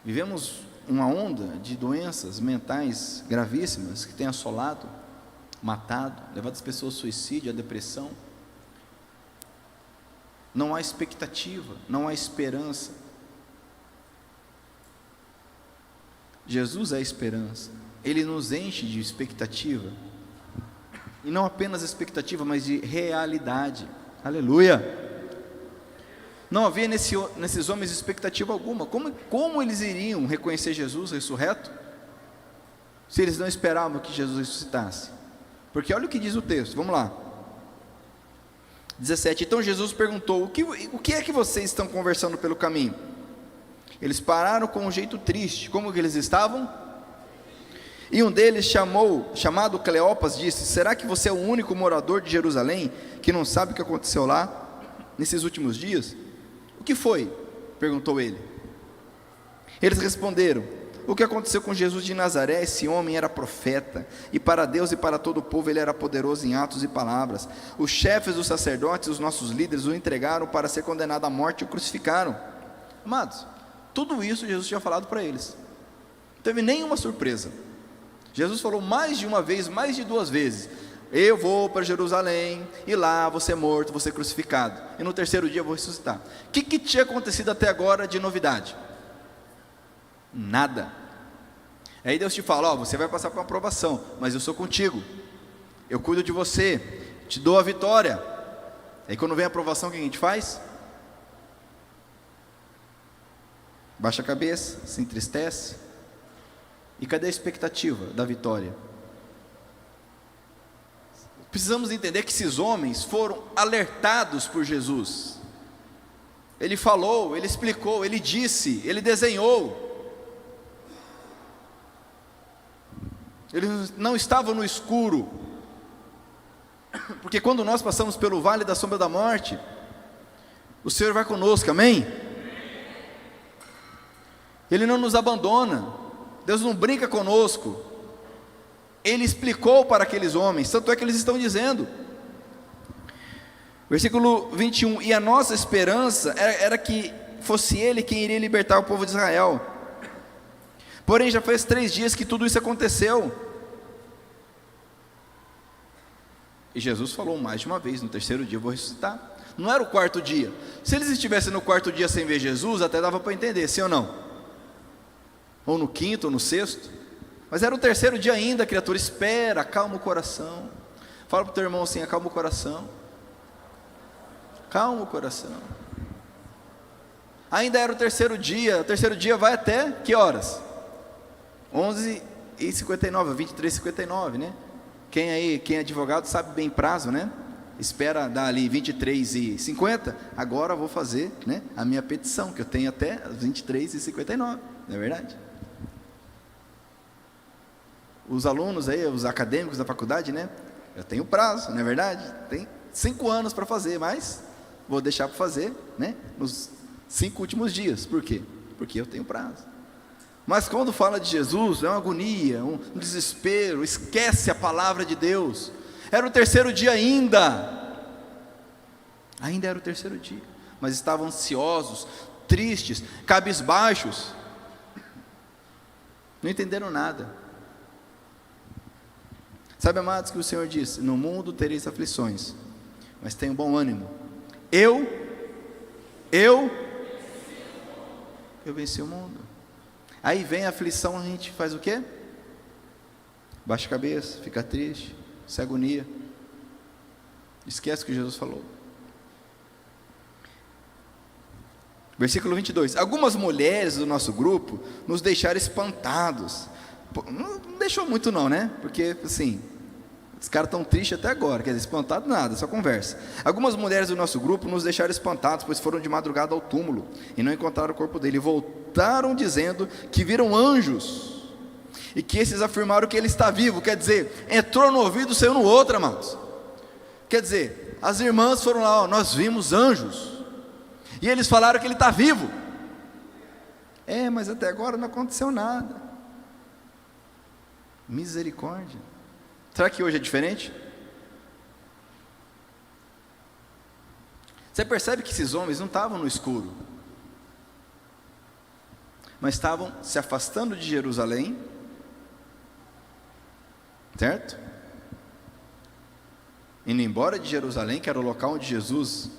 Vivemos uma onda de doenças mentais gravíssimas que tem assolado, matado, levado as pessoas ao suicídio, à depressão. Não há expectativa, não há esperança. Jesus é a esperança. Ele nos enche de expectativa. E não apenas expectativa, mas de realidade. Aleluia! Não havia nesses homens expectativa alguma. Como eles iriam reconhecer Jesus ressurreto, se eles não esperavam que Jesus ressuscitasse? Porque olha o que diz o texto, vamos lá. 17, então Jesus perguntou, o que é que vocês estão conversando pelo caminho? Eles pararam com um jeito triste. Como que eles estavam? E um deles, chamado Cleopas, disse: será que você é o único morador de Jerusalém que não sabe o que aconteceu lá nesses últimos dias? O que foi? Perguntou ele. Eles responderam: o que aconteceu com Jesus de Nazaré? Esse homem era profeta, e para Deus e para todo o povo ele era poderoso em atos e palavras. Os chefes dos sacerdotes, os nossos líderes, o entregaram para ser condenado à morte e o crucificaram. Amados, tudo isso Jesus tinha falado para eles. Não teve nenhuma surpresa. Jesus falou mais de uma vez, mais de duas vezes: eu vou para Jerusalém, e lá vou ser morto, vou ser crucificado, e no terceiro dia eu vou ressuscitar. O que tinha acontecido até agora de novidade? Nada. Aí Deus te fala: você vai passar por uma provação, mas eu sou contigo, eu cuido de você, te dou a vitória. Aí quando vem a provação, o que a gente faz? Baixa a cabeça, se entristece. E cadê a expectativa da vitória? Precisamos entender que esses homens foram alertados por Jesus. Ele falou, ele explicou, ele disse, ele desenhou. Eles não estavam no escuro, porque quando nós passamos pelo vale da sombra da morte, o Senhor vai conosco, amém? Ele não nos abandona. Deus não brinca conosco. Ele explicou para aqueles homens, tanto é que eles estão dizendo, versículo 21, e a nossa esperança era que fosse Ele quem iria libertar o povo de Israel. Porém já faz 3 dias que tudo isso aconteceu. E Jesus falou mais de uma vez: no terceiro dia eu vou ressuscitar. Não era o 4º dia. Se eles estivessem no 4º dia sem ver Jesus, até dava para entender, sim ou não? Ou no 5º, ou no 6º, mas era o 3º dia ainda, criatura. Espera, acalma o coração. Fala para o teu irmão assim: acalma o coração. Calma o coração. Ainda era o 3º dia. O 3º dia vai até que horas? 11h59, 23h59, né? Quem é advogado sabe bem prazo, né? Espera dar ali 23h50. Agora vou fazer, né, a minha petição, que eu tenho até 23h59, não é verdade? Os alunos aí, os acadêmicos da faculdade, né? Eu tenho prazo, não é verdade? Tem 5 anos para fazer, mas vou deixar para fazer, né, nos 5 últimos dias. Por quê? Porque eu tenho prazo. Mas quando fala de Jesus, é uma agonia, um desespero, esquece a palavra de Deus. Era o 3º dia ainda era o 3º dia, mas estavam ansiosos, tristes, cabisbaixos, não entenderam nada. Sabe, amados, que o Senhor disse: no mundo tereis aflições, mas tenham bom ânimo, eu venci o mundo. Aí vem a aflição, a gente faz o quê? Baixa a cabeça, fica triste, se agonia, esquece o que Jesus falou. Versículo 22, algumas mulheres do nosso grupo nos deixaram espantados. Não deixou muito não, né? Porque assim, os caras estão tristes até agora. Quer dizer, espantado nada, só conversa. Algumas mulheres do nosso grupo nos deixaram espantados, pois foram de madrugada ao túmulo e não encontraram o corpo dele. Voltaram dizendo que viram anjos e que esses afirmaram que ele está vivo. Quer dizer, entrou no ouvido, saiu no outro, amados. Quer dizer, as irmãs foram lá: nós vimos anjos, e eles falaram que ele está vivo. Mas até agora não aconteceu nada. Misericórdia. Será que hoje é diferente? Você percebe que esses homens não estavam no escuro, mas estavam se afastando de Jerusalém, certo? Indo embora de Jerusalém, que era o local onde Jesus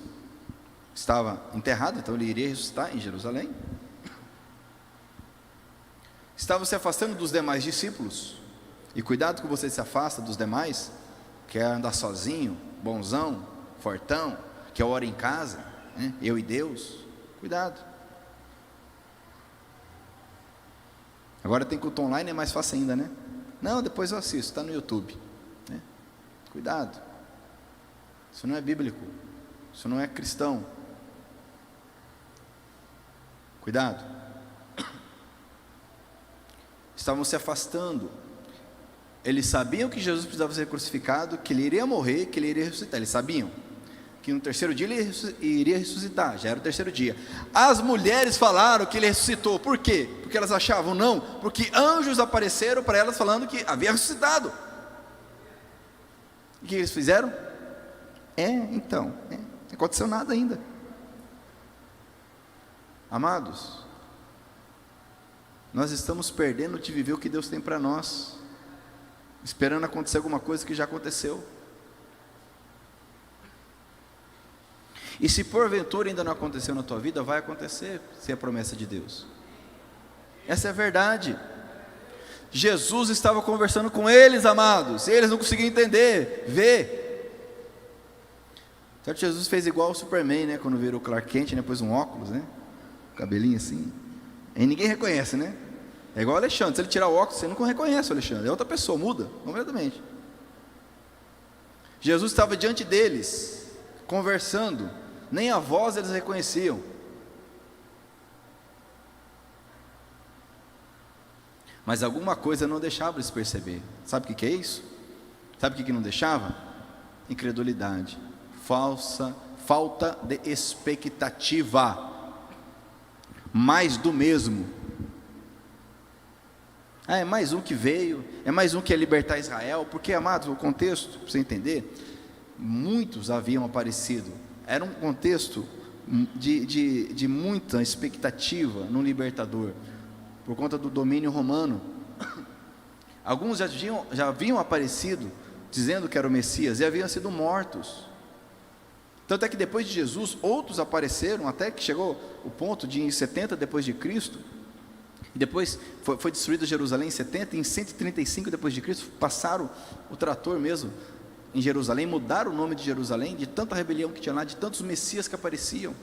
estava enterrado, então ele iria ressuscitar em Jerusalém. Estavam se afastando dos demais discípulos. E cuidado que você se afasta dos demais, quer andar sozinho, bonzão, fortão, quer orar em casa, né? Eu e Deus. Cuidado. Agora tem culto online, é mais fácil ainda, né? Não, depois eu assisto, está no YouTube, né? Cuidado. Isso não é bíblico, isso não é cristão. Cuidado. Estavam se afastando. Eles sabiam que Jesus precisava ser crucificado, que ele iria morrer, que ele iria ressuscitar. Eles sabiam que no terceiro dia ele iria ressuscitar, já era o terceiro dia. As mulheres falaram que ele ressuscitou. Por quê? Porque elas achavam não, porque anjos apareceram para elas falando que havia ressuscitado. E o que eles fizeram? Não aconteceu nada ainda. Amados, nós estamos perdendo de viver o que Deus tem para nós, esperando acontecer alguma coisa que já aconteceu. E se porventura ainda não aconteceu na tua vida, vai acontecer, se é a promessa de Deus. Essa é a verdade. Jesus estava conversando com eles, amados, e eles não conseguiam entender, ver. Certo? Jesus fez igual o Superman, né? Quando virou o Clark Kent, né? Pôs um óculos, né? Cabelinho assim. E ninguém reconhece, né? É igual o Alexandre, se ele tirar o óculos, você não reconhece o Alexandre, é outra pessoa, muda completamente. Jesus estava diante deles, conversando, nem a voz eles reconheciam. Mas alguma coisa não deixava eles perceber. Sabe o que é isso? Sabe o que não deixava? Incredulidade, falta de expectativa, mais do mesmo. É mais um que veio, é mais um que ia libertar Israel, porque, amados, o contexto, para você entender, muitos haviam aparecido. Era um contexto de muita expectativa no libertador, por conta do domínio romano. Alguns já haviam aparecido, dizendo que era o Messias, e haviam sido mortos. Tanto é que depois de Jesus, outros apareceram, até que chegou o ponto de em 70 depois de Cristo, e depois foi destruído Jerusalém em 70, e em 135 depois de Cristo, passaram o trator mesmo em Jerusalém, mudaram o nome de Jerusalém, de tanta rebelião que tinha lá, de tantos messias que apareciam.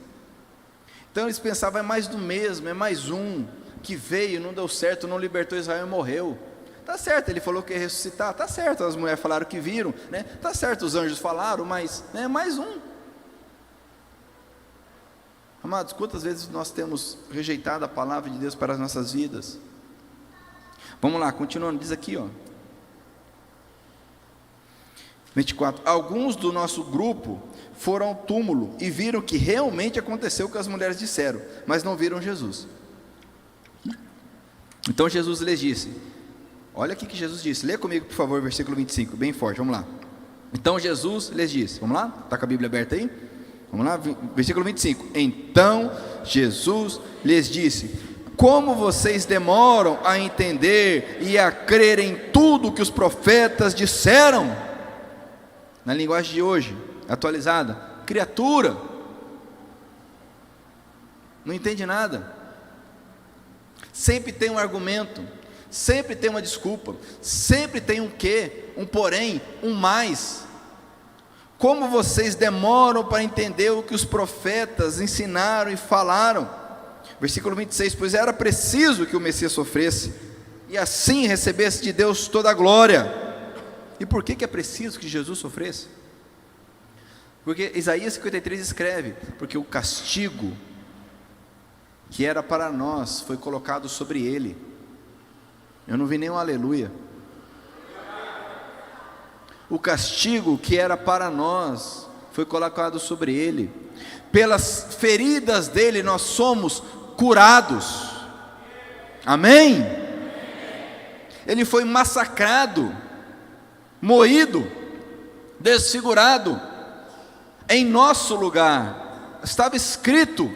Então eles pensavam, é mais do mesmo, é mais um que veio, não deu certo, não libertou Israel e morreu. Tá certo, ele falou que ia ressuscitar, tá certo, as mulheres falaram que viram, né? Tá certo, os anjos falaram, mas é mais um. Amados, quantas vezes nós temos rejeitado a palavra de Deus para as nossas vidas? Vamos lá, continuando, diz aqui, 24, alguns do nosso grupo foram ao túmulo e viram que realmente aconteceu o que as mulheres disseram, mas não viram Jesus. Então Jesus lhes disse, olha aqui que Jesus disse, lê comigo por favor, versículo 25, bem forte, vamos lá. Então Jesus lhes disse, vamos lá, está com a Bíblia aberta aí? Vamos lá, versículo 25, então Jesus lhes disse, como vocês demoram a entender e a crer em tudo que os profetas disseram? Na linguagem de hoje, atualizada, criatura, não entende nada, sempre tem um argumento, sempre tem uma desculpa, sempre tem um quê, um porém, um mais. Como vocês demoram para entender o que os profetas ensinaram e falaram? Versículo 26, pois era preciso que o Messias sofresse, e assim recebesse de Deus toda a glória. E por que é preciso que Jesus sofresse? Porque Isaías 53 escreve, porque o castigo que era para nós foi colocado sobre ele. Eu não vi nem um aleluia. O castigo que era para nós foi colocado sobre ele. Pelas feridas dele nós somos curados. Amém? Ele foi massacrado, moído, desfigurado em nosso lugar. Estava escrito.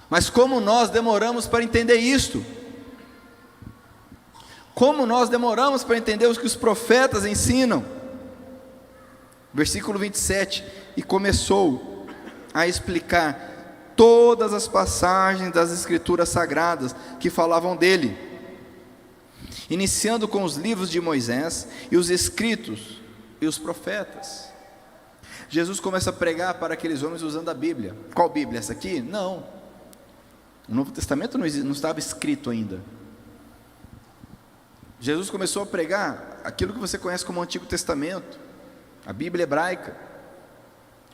Mas como nós demoramos para entender isto? Como nós demoramos para entender o que os profetas ensinam? Versículo 27, e começou a explicar todas as passagens das Escrituras Sagradas que falavam dele, iniciando com os livros de Moisés e os escritos e os profetas. Jesus começa a pregar para aqueles homens usando a Bíblia. Qual Bíblia? Essa aqui? Não. O Novo Testamento não estava escrito ainda. Jesus começou a pregar aquilo que você conhece como Antigo Testamento, a Bíblia hebraica,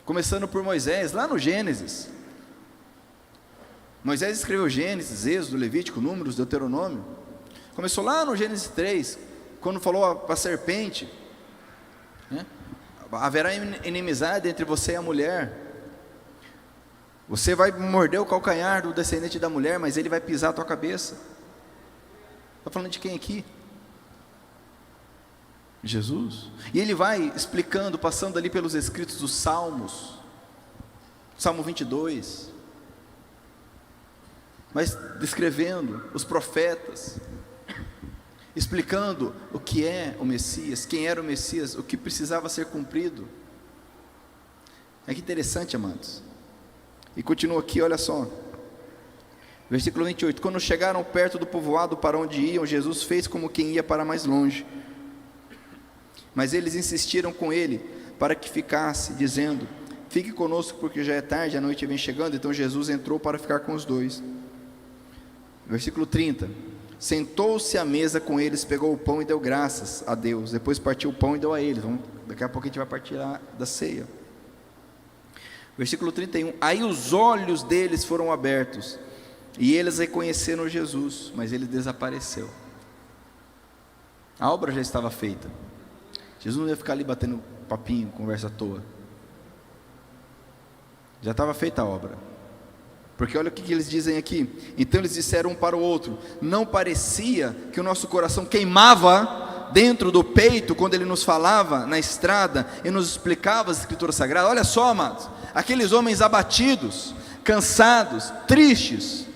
começando por Moisés, lá no Gênesis. Moisés escreveu Gênesis, Êxodo, Levítico, Números, Deuteronômio. Começou lá no Gênesis 3, quando falou para a serpente, né? Haverá inimizade entre você e a mulher, você vai morder o calcanhar do descendente da mulher, mas ele vai pisar a tua cabeça. Está falando de quem aqui? Jesus. E ele vai explicando, passando ali pelos escritos dos Salmos, Salmo 22, mas descrevendo os profetas, explicando o que é o Messias, quem era o Messias, o que precisava ser cumprido. É que interessante, amados. E continua aqui, olha só, versículo 28, quando chegaram perto do povoado para onde iam, Jesus fez como quem ia para mais longe, mas eles insistiram com ele, para que ficasse, dizendo, fique conosco, porque já é tarde, a noite vem chegando. Então Jesus entrou para ficar com os dois. Versículo 30, sentou-se à mesa com eles, pegou o pão e deu graças a Deus, depois partiu o pão e deu a eles. Daqui a pouco a gente vai partir da ceia. Versículo 31, aí os olhos deles foram abertos, e eles reconheceram Jesus, mas ele desapareceu. A obra já estava feita. Jesus não ia ficar ali batendo papinho, conversa à toa. Já estava feita a obra. Porque olha o que eles dizem aqui. Então eles disseram um para o outro, não parecia que o nosso coração queimava dentro do peito, quando ele nos falava na estrada, e nos explicava as escrituras sagradas? Olha só, amados, aqueles homens abatidos, cansados, tristes,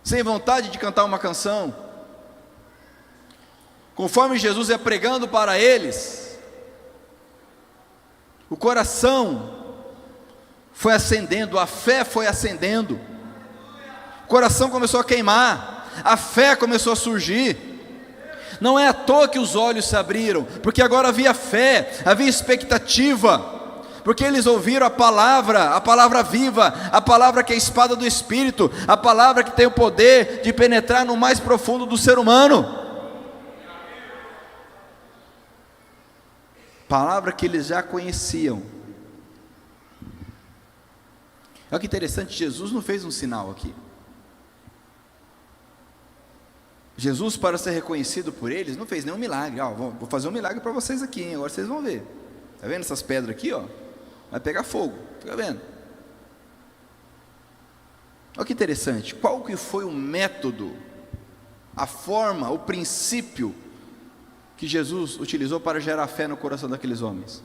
sem vontade de cantar uma canção, conforme Jesus ia pregando para eles, o coração foi acendendo, a fé foi acendendo, o coração começou a queimar, a fé começou a surgir. Não é à toa que os olhos se abriram, porque agora havia fé, havia expectativa, porque eles ouviram a palavra viva, a palavra que é a espada do Espírito, a palavra que tem o poder de penetrar no mais profundo do ser humano, palavra que eles já conheciam. Olha que interessante, Jesus não fez um sinal aqui. Jesus, para ser reconhecido por eles, não fez nenhum milagre. Vou fazer um milagre para vocês aqui, hein? Agora vocês vão ver. Está vendo essas pedras aqui? Vai pegar fogo, fica vendo? Olha que interessante, qual que foi o método, a forma, o princípio que Jesus utilizou para gerar fé no coração daqueles homens?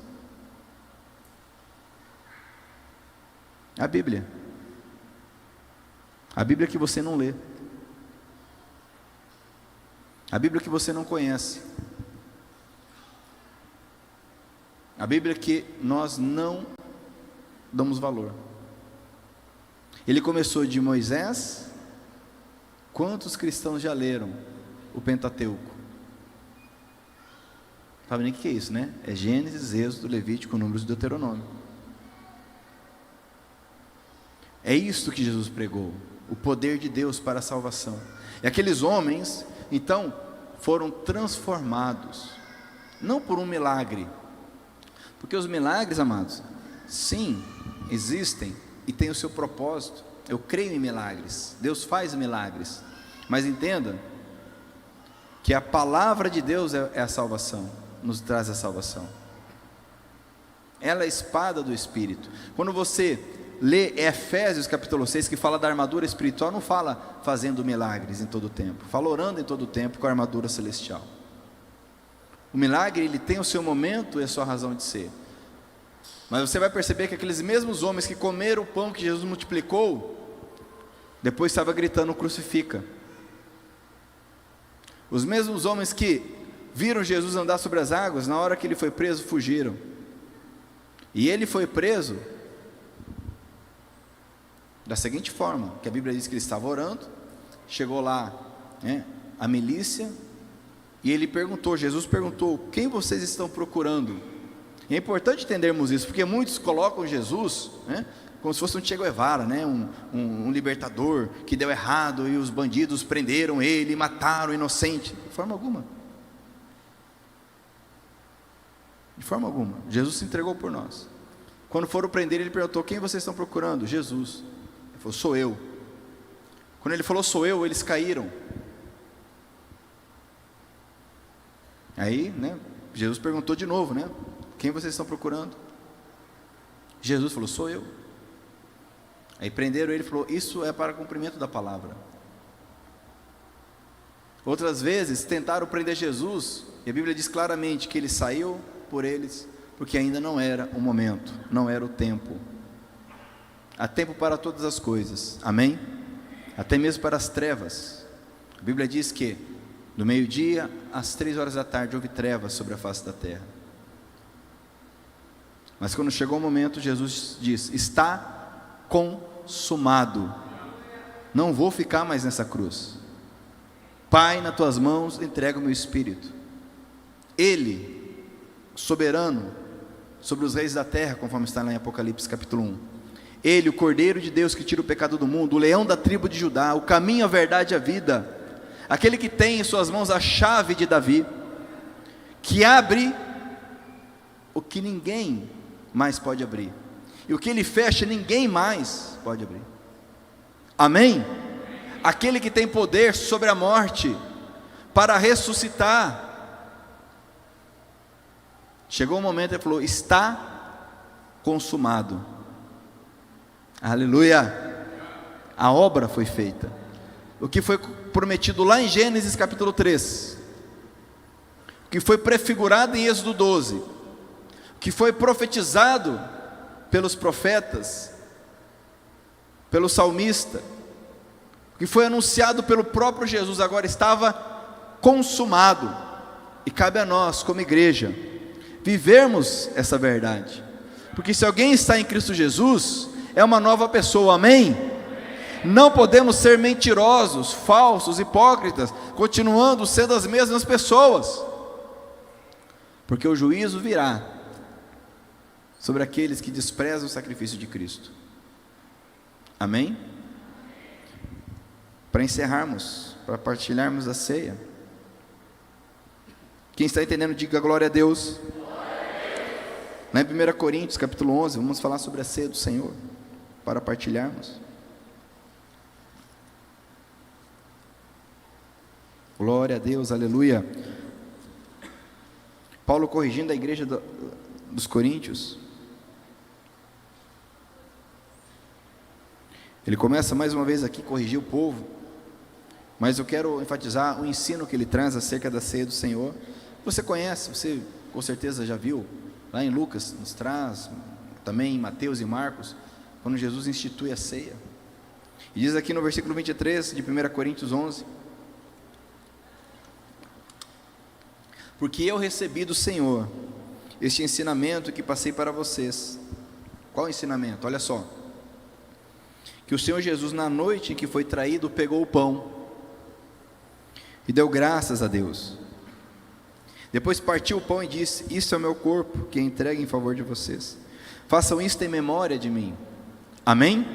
A Bíblia que você não lê, a Bíblia que você não conhece, a Bíblia que nós não damos valor. Ele começou de Moisés. Quantos cristãos já leram o Pentateuco? Sabe nem o que é isso, né? É Gênesis, Êxodo, Levítico, Números e Deuteronômio. É isso que Jesus pregou, o poder de Deus para a salvação. E aqueles homens, então, foram transformados, não por um milagre, porque os milagres, amados, sim, existem e têm o seu propósito. Eu creio em milagres, Deus faz milagres, mas entenda que a palavra de Deus é a salvação, nos traz a salvação. Ela é a espada do Espírito. Quando você lê Efésios capítulo 6, que fala da armadura espiritual, não fala fazendo milagres em todo o tempo, fala orando em todo o tempo com a armadura celestial. O milagre, ele tem o seu momento e a sua razão de ser, mas você vai perceber que aqueles mesmos homens que comeram o pão que Jesus multiplicou, depois estava gritando crucifica. Os mesmos homens que viram Jesus andar sobre as águas, na hora que ele foi preso, fugiram. E ele foi preso da seguinte forma, que a Bíblia diz que ele estava orando, chegou lá, a milícia, e ele perguntou, Jesus perguntou, quem vocês estão procurando? E é importante entendermos isso, porque muitos colocam Jesus, como se fosse um Che Guevara, um libertador, que deu errado, e os bandidos prenderam ele, e mataram o inocente. De forma alguma. De forma alguma. Jesus se entregou por nós. Quando foram prender, ele perguntou, quem vocês estão procurando? Jesus. Ele falou, sou eu. Quando ele falou, sou eu, eles caíram. Aí, Jesus perguntou de novo, quem vocês estão procurando? Jesus falou, sou eu. Aí prenderam ele e falou, isso é para cumprimento da palavra. Outras vezes tentaram prender Jesus, e a Bíblia diz claramente que ele saiu por eles, porque ainda não era o momento, não era o tempo. Há tempo para todas as coisas, amém? Até mesmo para as trevas. A Bíblia diz que do meio-dia às 3 horas da tarde houve trevas sobre a face da terra. Mas quando chegou o momento, Jesus diz, está consumado, não vou ficar mais nessa cruz. Pai, nas tuas mãos entrego o meu espírito. Ele, soberano sobre os reis da terra, conforme está lá em Apocalipse capítulo 1. Ele, o Cordeiro de Deus que tira o pecado do mundo, o leão da tribo de Judá, o caminho, a verdade e a vida, aquele que tem em suas mãos a chave de Davi, que abre o que ninguém mais pode abrir, e o que ele fecha ninguém mais pode abrir, amém? Aquele que tem poder sobre a morte, para ressuscitar. Chegou o momento, ele falou, está consumado, aleluia, a obra foi feita, o que foi prometido lá em Gênesis capítulo 3, o que foi prefigurado em Êxodo 12, o que foi profetizado pelos profetas, pelo salmista, o que foi anunciado pelo próprio Jesus, agora estava consumado, e cabe a nós como igreja, vivermos essa verdade, porque se alguém está em Cristo Jesus, é uma nova pessoa, amém? Não podemos ser mentirosos, falsos, hipócritas, continuando sendo as mesmas pessoas, porque o juízo virá sobre aqueles que desprezam o sacrifício de Cristo, amém? Para encerrarmos, para partilharmos a ceia, quem está entendendo, diga glória a Deus. Lá em 1 Coríntios capítulo 11, vamos falar sobre a ceia do Senhor, para partilharmos. Glória a Deus, aleluia. Paulo corrigindo a igreja dos Coríntios, ele começa mais uma vez aqui a corrigir o povo, mas eu quero enfatizar o ensino que ele traz acerca da ceia do Senhor. Você conhece, você com certeza já viu, lá em Lucas nos traz, também em Mateus e Marcos, quando Jesus institui a ceia, e diz aqui no versículo 23 de 1 Coríntios 11, porque eu recebi do Senhor este ensinamento que passei para vocês. Qual ensinamento? Olha só, que o Senhor Jesus, na noite em que foi traído, pegou o pão e deu graças a Deus, depois partiu o pão e disse, isso é o meu corpo, que é entregue em favor de vocês, façam isto em memória de mim, amém?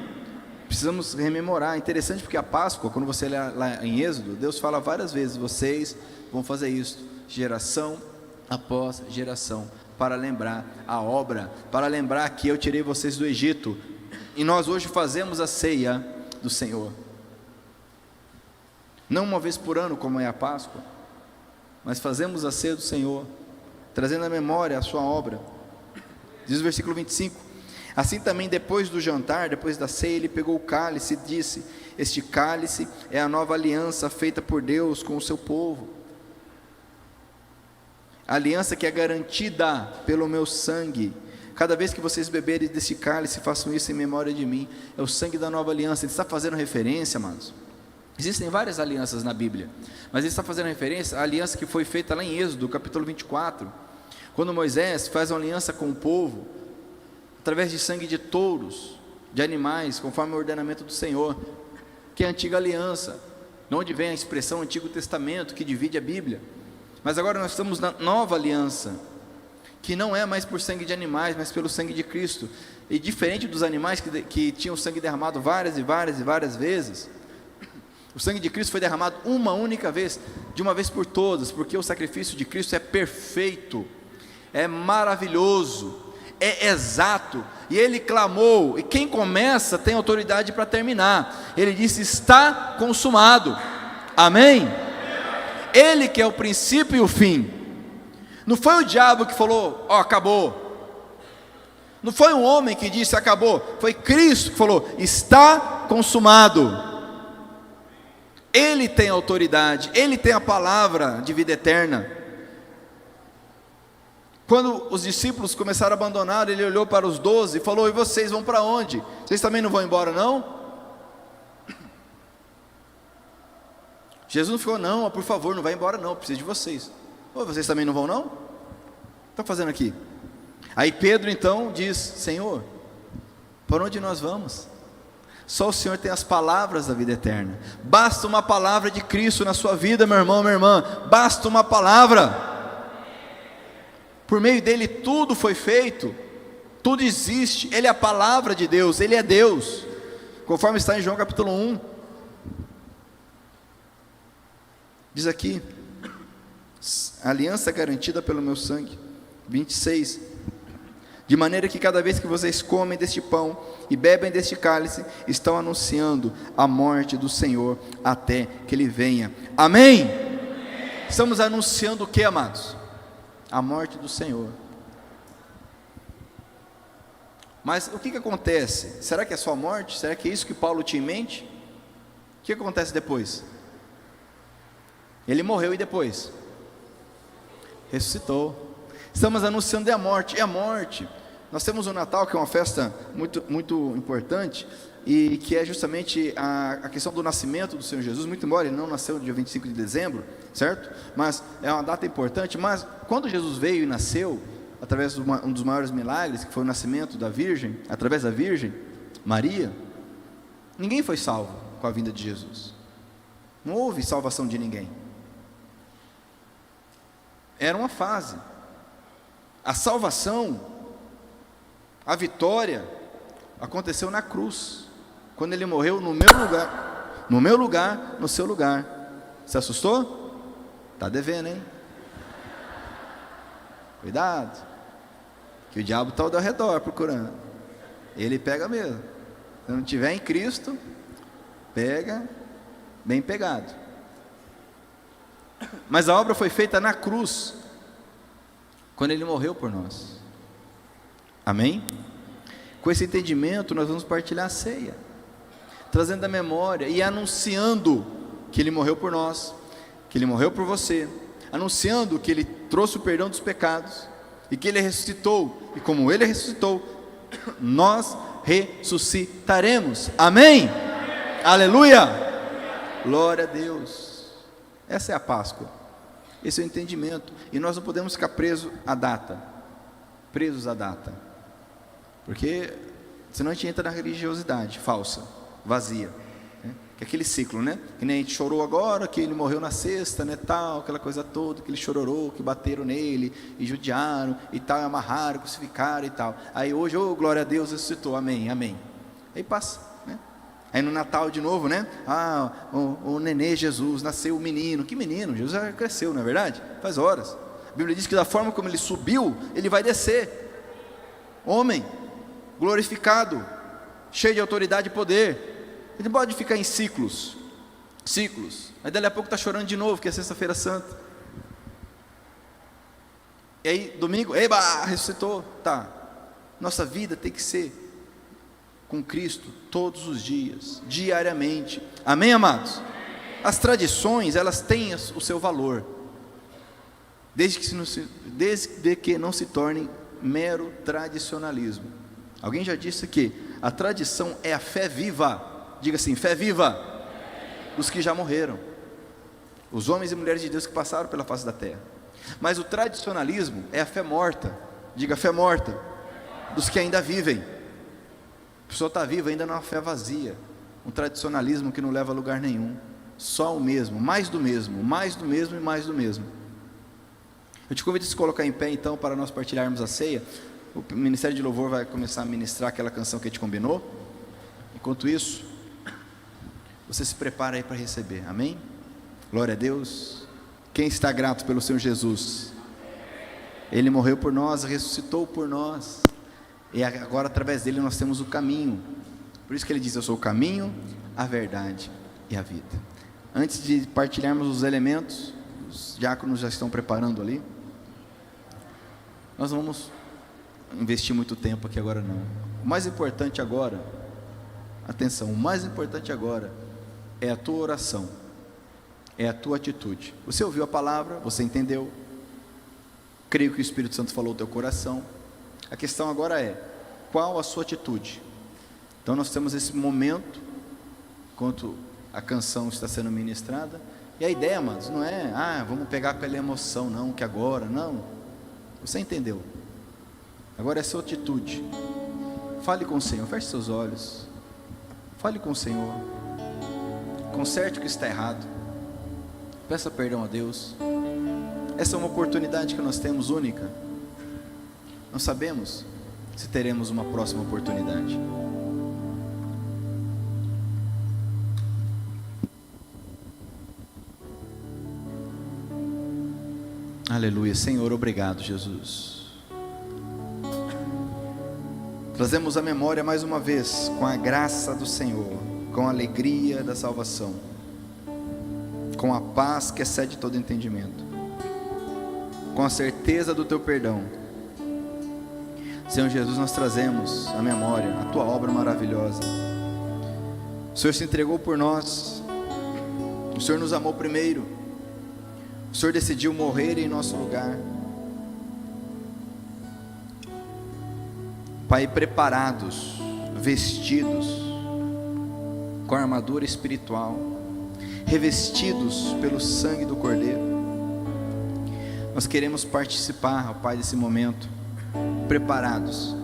Precisamos rememorar. Interessante, porque a Páscoa, quando você lê lá em Êxodo, Deus fala várias vezes, vocês vão fazer isso, geração após geração, para lembrar a obra, para lembrar que eu tirei vocês do Egito, e nós hoje fazemos a ceia do Senhor, não uma vez por ano como é a Páscoa, mas fazemos a ceia do Senhor, trazendo à memória a sua obra. Diz o versículo 25, assim também depois do jantar, depois da ceia, ele pegou o cálice e disse, este cálice é a nova aliança feita por Deus com o seu povo, a aliança que é garantida pelo meu sangue, cada vez que vocês beberem desse cálice, façam isso em memória de mim, é o sangue da nova aliança. Ele está fazendo referência, amados, existem várias alianças na Bíblia, mas ele está fazendo referência à aliança que foi feita lá em Êxodo, capítulo 24, quando Moisés faz uma aliança com o povo, através de sangue de touros, de animais, conforme o ordenamento do Senhor, que é a antiga aliança, de onde vem a expressão Antigo Testamento, que divide a Bíblia. Mas agora nós estamos na nova aliança, que não é mais por sangue de animais, mas pelo sangue de Cristo, e diferente dos animais que tinham o sangue derramado várias e várias e várias vezes, o sangue de Cristo foi derramado uma única vez, de uma vez por todas, porque o sacrifício de Cristo é perfeito, é maravilhoso, é exato, e ele clamou, e quem começa tem autoridade para terminar. Ele disse, está consumado, amém? Ele que é o princípio e o fim, Não foi o diabo que falou, ó, acabou. Não foi um homem que disse acabou, foi Cristo que falou, está consumado. Ele tem autoridade, Ele tem a palavra de vida eterna. Quando os discípulos começaram a abandonar, Ele olhou para os 12 e falou, e vocês vão para onde? Vocês também não vão embora não? Jesus não ficou, não, por favor, não vai embora não, preciso de vocês. Vocês também não vão não? O que estão fazendo aqui? Aí Pedro então diz, Senhor, por onde nós vamos? Só o Senhor tem as palavras da vida eterna. Basta uma palavra de Cristo na sua vida, meu irmão, minha irmã. Basta uma palavra. Por meio dele tudo foi feito, tudo existe. Ele é a palavra de Deus, Ele é Deus, conforme está em João capítulo 1. Diz aqui, a aliança é garantida pelo meu sangue. 26, de maneira que cada vez que vocês comem deste pão e bebem deste cálice, estão anunciando a morte do Senhor até que Ele venha. Amém? Estamos anunciando o que, amados? A morte do Senhor. Mas o que acontece? Será que é só a morte? Será que é isso que Paulo tinha em mente? O que acontece depois? Ele morreu e depois? Ressuscitou. Estamos anunciando a morte, é a morte. Nós temos o Natal, que é uma festa muito, muito importante, e que é justamente a questão do nascimento do Senhor Jesus, muito embora Ele não nasceu no dia 25 de dezembro, certo? Mas é uma data importante. Mas quando Jesus veio e nasceu, através de um dos maiores milagres, que foi o nascimento da Virgem, através da Virgem, Maria, ninguém foi salvo com a vinda de Jesus. Não houve salvação de ninguém. Era uma fase. A salvação, a vitória, aconteceu na cruz, quando Ele morreu no meu lugar, no seu lugar. Se assustou? Está devendo, hein? Cuidado, que o diabo está ao redor procurando. Ele pega mesmo. Se não tiver em Cristo, pega, bem pegado. Mas a obra foi feita na cruz, quando Ele morreu por nós. Amém? Com esse entendimento nós vamos partilhar a ceia, trazendo a memória e anunciando que Ele morreu por nós, que Ele morreu por você, anunciando que Ele trouxe o perdão dos pecados, e que Ele ressuscitou, e como Ele ressuscitou, nós ressuscitaremos. Amém? Aleluia! Glória a Deus. Essa é a Páscoa, esse é o entendimento, e nós não podemos ficar presos à data, porque senão a gente entra na religiosidade falsa, vazia, né? Que é aquele ciclo, né? Que nem a gente chorou agora, que Ele morreu na sexta, né, tal, aquela coisa toda, que Ele chororou, que bateram nele, e judiaram, e tal, amarraram, crucificaram e tal, aí hoje, oh, glória a Deus, ressuscitou, amém, amém, aí passa, né? Aí no Natal de novo, né? O nenê Jesus, nasceu o menino. Que menino? Jesus já cresceu, não é verdade? Faz horas. A Bíblia diz que da forma como Ele subiu, Ele vai descer. Homem, glorificado, cheio de autoridade e poder. Ele não pode ficar em ciclos. Aí dali a pouco está chorando de novo, que é sexta-feira santa. E aí domingo, eba, ressuscitou. Tá. Nossa vida tem que ser com Cristo todos os dias, diariamente. Amém, amados? As tradições, elas têm o seu valor, desde que não se tornem mero tradicionalismo. Alguém já disse que a tradição é a fé viva. Diga assim, fé viva dos que já morreram, os homens e mulheres de Deus que passaram pela face da terra. Mas o tradicionalismo é a fé morta. Diga, fé morta dos que ainda vivem. A pessoa está viva ainda numa fé vazia, um tradicionalismo que não leva a lugar nenhum, só o mesmo, mais do mesmo, mais do mesmo e mais do mesmo. Eu te convido a se colocar em pé então, para nós partilharmos a ceia. O Ministério de Louvor vai começar a ministrar aquela canção que a gente combinou. Enquanto isso, você se prepara aí para receber, amém? Glória a Deus. Quem está grato pelo Senhor Jesus? Ele morreu por nós, ressuscitou por nós, e agora através dele nós temos o caminho. Por isso que ele diz, eu sou o caminho, a verdade e a vida. Antes de partilharmos os elementos, os diáconos já estão preparando ali. Nós não vamos investir muito tempo aqui agora não. O mais importante agora, atenção, o mais importante agora é a tua oração, é a tua atitude. Você ouviu a palavra, você entendeu, creio que o Espírito Santo falou ao teu coração. A questão agora é, qual a sua atitude? Então nós temos esse momento, enquanto a canção está sendo ministrada, e a ideia, amados, não é, vamos pegar pela emoção, não, que agora, não, você entendeu, agora é a sua atitude. Fale com o Senhor, feche seus olhos, fale com o Senhor, conserte o que está errado, peça perdão a Deus. Essa é uma oportunidade que nós temos única, não sabemos se teremos uma próxima oportunidade. Aleluia. Senhor, obrigado, Jesus. Trazemos a memória mais uma vez, com a graça do Senhor, com a alegria da salvação, com a paz que excede todo entendimento, com a certeza do teu perdão. Senhor Jesus, nós trazemos a memória, a tua obra maravilhosa. O Senhor se entregou por nós, o Senhor nos amou primeiro, o Senhor decidiu morrer em nosso lugar. Pai, preparados, vestidos com a armadura espiritual, revestidos pelo sangue do Cordeiro, nós queremos participar, ó Pai, desse momento, preparados,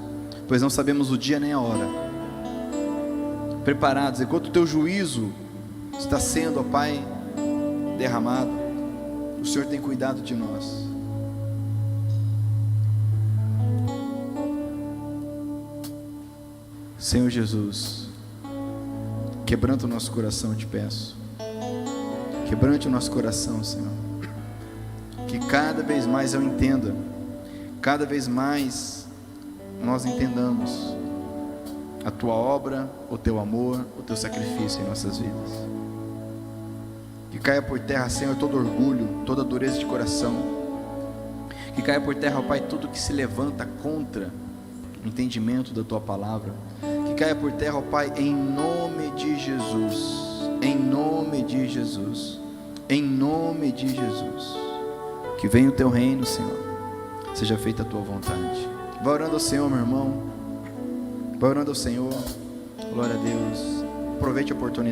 pois não sabemos o dia nem a hora. Preparados, enquanto o teu juízo está sendo, ó Pai, derramado, o Senhor tem cuidado de nós. Senhor Jesus, quebranta o nosso coração, eu te peço. Quebrante o nosso coração, Senhor. Que cada vez mais eu entenda, cada vez mais nós entendamos a tua obra, o teu amor, o teu sacrifício em nossas vidas. Que caia por terra, Senhor, todo orgulho, toda dureza de coração. Que caia por terra, ó Pai, tudo que se levanta contra o entendimento da tua palavra. Que caia por terra, ó Pai, em nome de Jesus. Em nome de Jesus. Em nome de Jesus. Que venha o teu reino, Senhor. Seja feita a tua vontade. Vai orando ao Senhor, meu irmão. Vai orando ao Senhor. Glória a Deus. Aproveite a oportunidade.